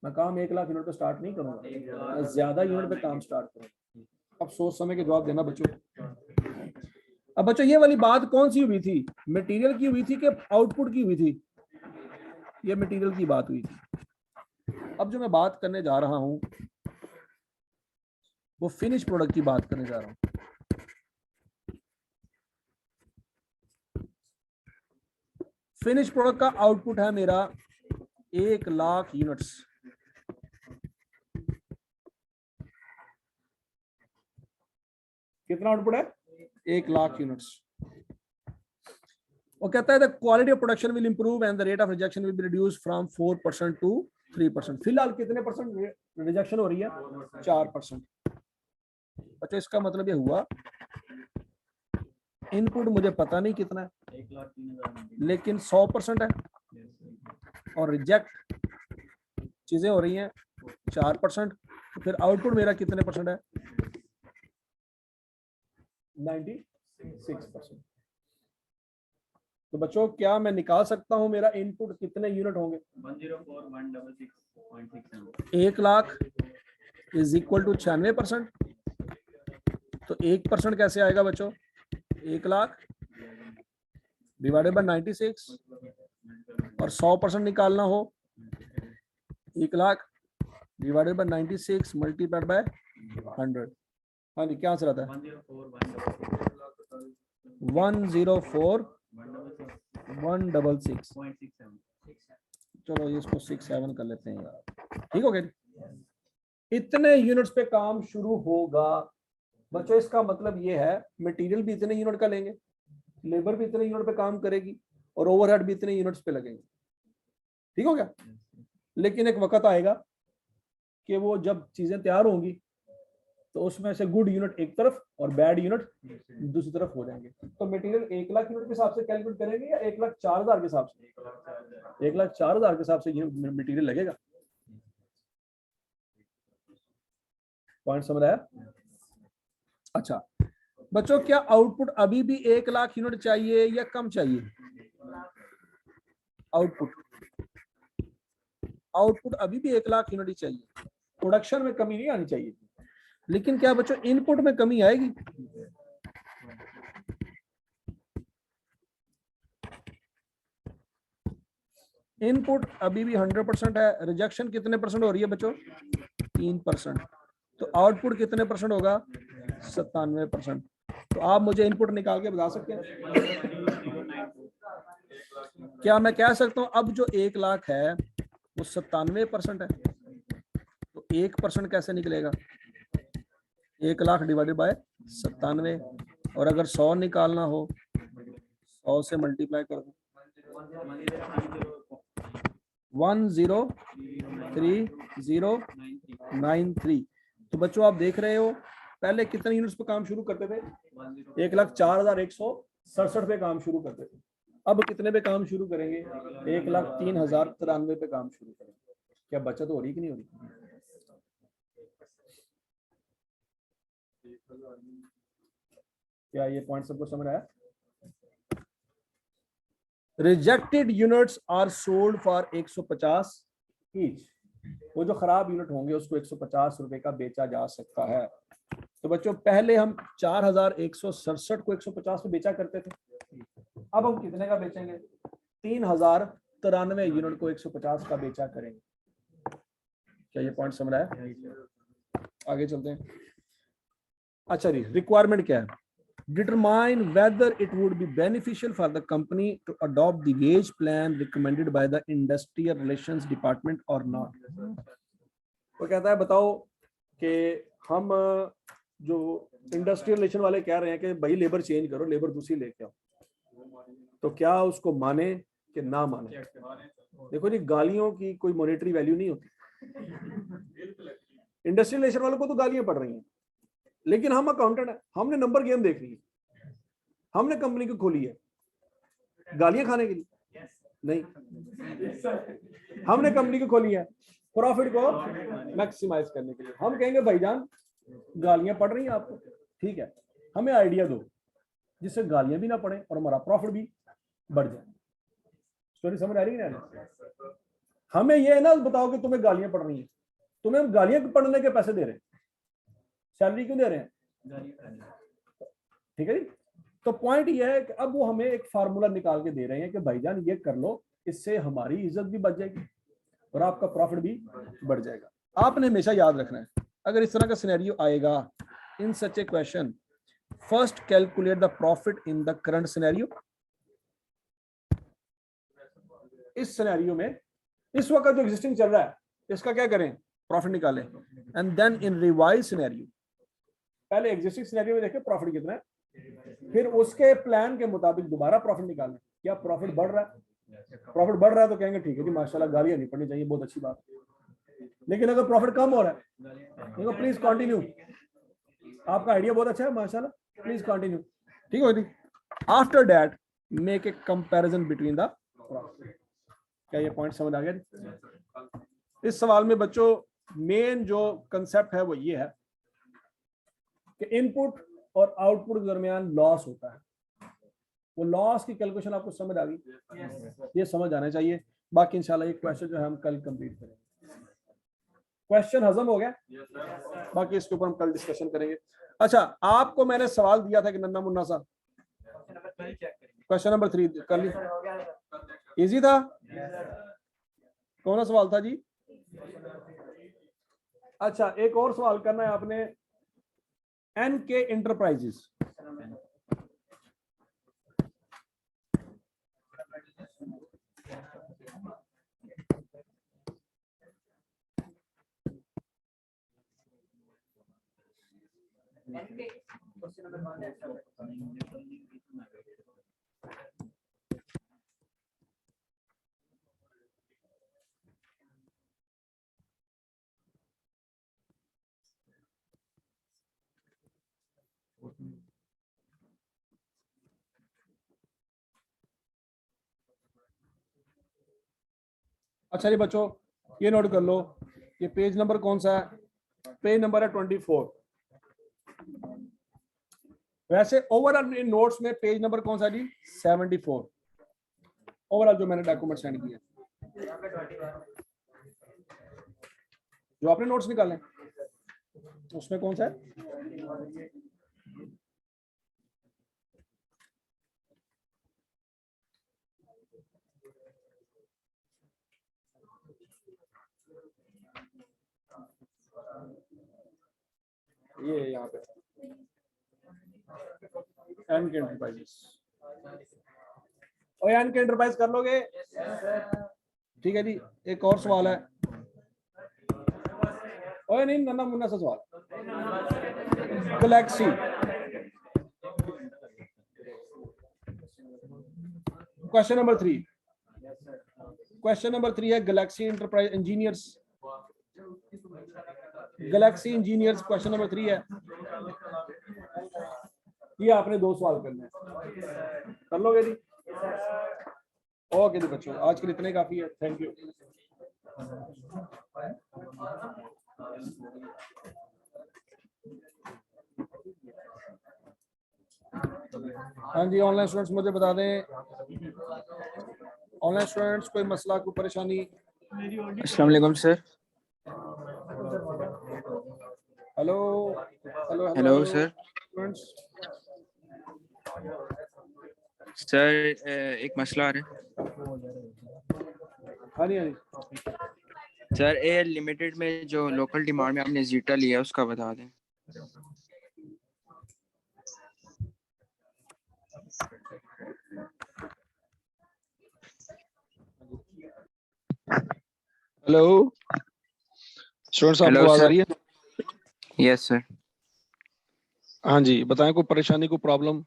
मैं काम 1 लाख यूनिट पे स्टार्ट नहीं करूंगा, मैं ज्यादा यूनिट पे काम स्टार्ट करूंगा। अब सोच समझ के जवाब देना बच्चों। अब बच्चों ये वाली बात कौन सी हुई थी? मटेरियल की हुई थी कि आउटपुट की हुई थी? ये मटेरियल की बात हुई थी। अब जो मैं बात करने जा रहा हूं वो फिनिश प्रोडक्ट की बात करने जा रहा हूं। फिनिश प्रोडक्ट का आउटपुट है मेरा 1 लाख यूनिट्स। कितना आउटपुट है? 1 लाख यूनिट्स। वो कहता है the quality of production will improve and the rate of rejection will be reduce from 4% to 3%। फिलहाल कितने परसेंट रिजेक्शन हो रही है? 4%। अच्छा, इसका मतलब ये हुआ इनपुट मुझे पता नहीं कितना है, लेकिन 100% है और रिजेक्ट चीजें हो रही हैं 4%। तो फिर आउटपुट मेरा कितने परसेंट है? 96%। तो बच्चों क्या मैं निकाल सकता हूं मेरा इनपुट कितने यूनिट होंगे? 1 लाख इज इक्वल टू 96%। तो 1% कैसे आएगा बच्चों? 1 लाख डिवाइडेड बाय 96 और 100% निकालना हो 1 lakh divided by 96 multiplied by 100। हाँ जी, क्या आंसर आता है? 104,166। चलो इसको 67 कर लेते हैं यार, ठीक हो गया। इतने यूनिट्स पे काम शुरू होगा बच्चों। इसका मतलब ये है मटेरियल भी इतने यूनिट का लेंगे, लेबर भी इतने यूनिट पे काम करेगी और ओवरहेड भी इतने यूनिट्स पे लगेंगे, ठीक हो गया। लेकिन एक वक्त आएगा कि वो जब चीजें तैयार होंगी तो उसमें से गुड यूनिट एक तरफ और बैड यूनिट दूसरी तरफ हो जाएंगे। तो मटेरियल 1 लाख यूनिट के हिसाब से कैलकुलेट करेंगे या 1,04,000 के हिसाब से? 1,04,000 के हिसाब से ये मटेरियल लगेगा। पॉइंट समझ आया? अच्छा बच्चों, क्या आउटपुट अभी भी 1 लाख यूनिट चाहिए या कम चाहिए? आउटपुट अभी भी 1 लाख यूनिट ही चाहिए। प्रोडक्शन में कमी नहीं आनी चाहिए, लेकिन क्या बच्चों इनपुट में कमी आएगी? इनपुट अभी भी 100% है, रिजेक्शन कितने परसेंट हो रही है बच्चों? 3%। तो आउटपुट कितने परसेंट होगा? 97%। तो आप मुझे इनपुट निकाल के बता सकते हैं? क्या मैं कह सकता हूं अब जो 1 लाख है वो 97% है? तो 1% कैसे निकलेगा? 1 लाख डिवाइडेड बाय 97 और अगर 100 निकालना हो 100 से मल्टीप्लाई कर दो 103093। तो बच्चों आप देख रहे हो पहले कितने यूनिट्स पे काम शुरू करते थे? 1,04,167 पे काम शुरू करते थे। अब कितने पे काम शुरू करेंगे? 1,03,093 पे काम शुरू करेंगे। क्या बचत हो रही कि नहीं हो रही? क्या ये पॉइंट सबको समझ आया? Rejected units are sold for 150 each. वो जो खराब यूनिट होंगे उसको 150 रुपए का बेचा जा सकता है। तो बच्चों पहले हम 4167 को 150 पे बेचा करते थे, अब हम कितने का बेचेंगे? 3093 यूनिट को 150 का बेचा करेंगे। क्या ये पॉइंट समझ आया? आगे चलते हैं। अच्छा जी, रिक्वायरमेंट क्या है? Determine whether it would be beneficial for the company to adopt the wage plan recommended by the industrial relations department or not. वो कहता है बताओ कि हम जो इंडस्ट्रियल रिलेशन वाले कह रहे हैं कि भाई लेबर चेंज करो, लेबर दूसरी लेके आओ, तो क्या उसको माने कि ना माने? देखो जी, गालियों की कोई मॉनेटरी वैल्यू नहीं होती। इंडस्ट्रियल रिलेशन वालों को तो गालियां पड़ रही हैं, लेकिन हम अकाउंटेंट हैं, हमने नंबर गेम देख ली है, हमने कंपनी को खोली है गालियां खाने के लिए नहीं, हमने कंपनी को खोली है प्रॉफिट को मैक्सिमाइज करने के लिए। हम कहेंगे भाईजान गालियां पड़ रही हैं आपको, ठीक है, हमें आइडिया दो जिससे गालियां भी ना पड़े और हमारा प्रॉफिट भी बढ़ जाए। स्टोरी समझ आ रही है ना? हमें ये ना बताओ कि तुम्हें गालियां पड़ रही हैं, तुम्हें हम गालियां पढ़ने के पैसे दे रहे हैं, सैलरी क्यों दे रहे हैं? ठीक है जी। तो पॉइंट ये है कि अब वो हमें एक फार्मूला निकाल के दे रहे हैं कि भाईजान ये कर लो, इससे हमारी इज्जत भी बच जाएगी और आपका प्रॉफिट भी बढ़ जाएगा। आपने हमेशा याद रखना है, अगर इस तरह का सिनेरियो आएगा in such a question, first calculate the profit in the current scenario. इस सिनेरियो में इस वक्त जो एग्जिस्टिंग चल रहा है इसका क्या करें? प्रॉफिट निकालें। And then in revise scenario, पहले एग्जिस्टिंग सिनेरियो में देखें प्रॉफिट कितना है, फिर उसके प्लान के मुताबिक दोबारा प्रॉफिट निकालें। क्या प्रॉफिट बढ़ रहा है? प्रॉफिट बढ़ रहा है तो कहेंगे ठीक है जी माशाल्लाह, गालियां नहीं पड़नी चाहिए, बहुत अच्छी बात। लेकिन अगर प्रॉफिट कम हो रहा है, देखो प्लीज कंटिन्यू, आपका आइडिया बहुत अच्छा है माशाल्लाह, प्लीज कंटिन्यू, ठीक है जी। After that make a comparison between the profit. क्या ये पॉइंट समझ आ गया? इस सवाल में बच्चों मेन जो कंसेप्ट है वो ये है कि इनपुट और आउटपुट के दरमियान लॉस होता है। वो लॉस की कैलकुलेशन आपको समझ आ गई? ये समझ आना चाहिए। बाकी इंशाल्लाह ये क्वेश्चन जो है हम कल कंप्लीट करेंगे। क्वेश्चन हजम हो गया? बाकी इसके ऊपर हम कल डिस्कशन करेंगे। अच्छा, आपको मैंने सवाल दिया था कि नन्ना मुन्ना सा, क्वेश्चन नंबर 3 कर ली? इजी था? कौन सा सवाल था जी? अच्छा, एक और सवाल करना है आपने, एनके इंटरप्राइजेस। अच्छा जी बच्चों, ये नोट कर लो, ये पेज नंबर कौन सा है? पेज नंबर है 24। वैसे ओवरऑल इन नोट्स में पेज नंबर कौन सा जी? 74। ओवरऑल जो मैंने डॉक्यूमेंट सेंड किया, जो आपने नोट्स निकाले उसमें कौन सा है? ये यहाँ पे एन के एंटरप्राइजेस। और एन के एंटरप्राइज कर लोगे? ठीक है जी। एक और सवाल है, ओए नहीं नन्ना मुन्ना सा सवाल, Galaxy. Question number 3, question number 3 है Galaxy enterprise engineers. Galaxy engineers question number 3 है। ये आपने 2 सवाल करने हैं, कर लोगे जी? ओके जी बच्चों, आज के लिए इतने काफी है। Thank you. हाँ जी, ऑनलाइन स्टूडेंट्स मुझे बता दें, ऑनलाइन स्टूडेंट्स कोई मसला, कोई परेशानी? अस्सलाम वालेकुम sir. Hello hello. Hello hello sir. Students. Sir एक मसला आ रहा है हाँ जी सर। ए लिमिटेड में जो लोकल डिमांड में आपने जीटा लिया है उसका बता दें। हेलो स्टूडेंट्स, आपको हेलो आवाज आ सर। रही है? Yes sir. हाँ जी, बताएं, कोई परेशानी, कोई प्रॉब्लम?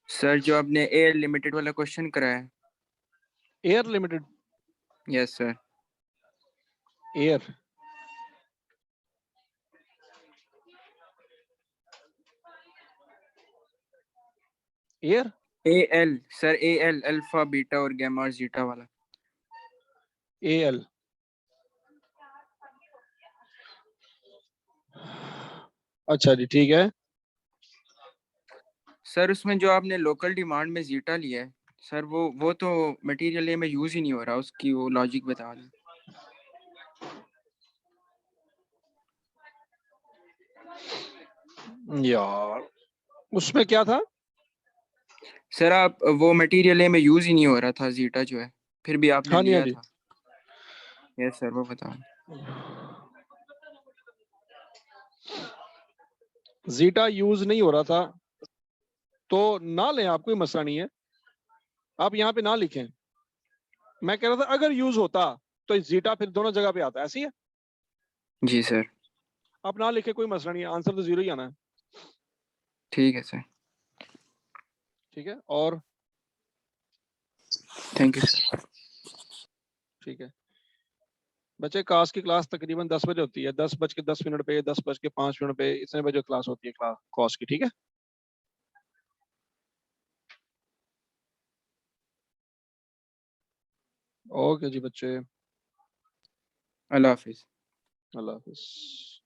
सर जो आपने ए लिमिटेड वाला क्वेश्चन कराया है। Air limited? Yes sir. Air air A L sir, A L alpha beta और गामा और जीटा वाला। एल। अच्छा जी, ठीक है। सर उसमें जो आपने लोकल डिमांड में जीटा लिया है सर, वो तो मटेरियल में यूज ही नहीं हो रहा, उसकी वो लॉजिक बता दें। यार उसमें क्या था? सर आप वो मटेरियल में यूज ही नहीं हो रहा था जीटा जो है, फिर भी आपने हाँ जी, हाँ लिया जी। था। यस सर, वो बताओ। जीटा यूज नहीं हो रहा था तो ना लें, आप, कोई मसला नहीं है। आप यहाँ पे ना लिखें। मैं कह रहा था अगर यूज होता तो जीटा फिर दोनों जगह पे आता, ऐसी है। जी सर। आप ना लिखे, कोई मसला नहीं है, आंसर तो 0 ही आना है। ठीक है सर। ठीक है, और थैंक यू सर। ठीक है बच्चे, कास्ट की क्लास तकरीबन 10 बजे होती है, 10:10 पे, 10:05 पे, इतने बजे क्लास होती है, क्लास कास्ट की। ठीक है, ओके जी बच्चे, अल्लाह हाफिज। अल्लाह हाफिज।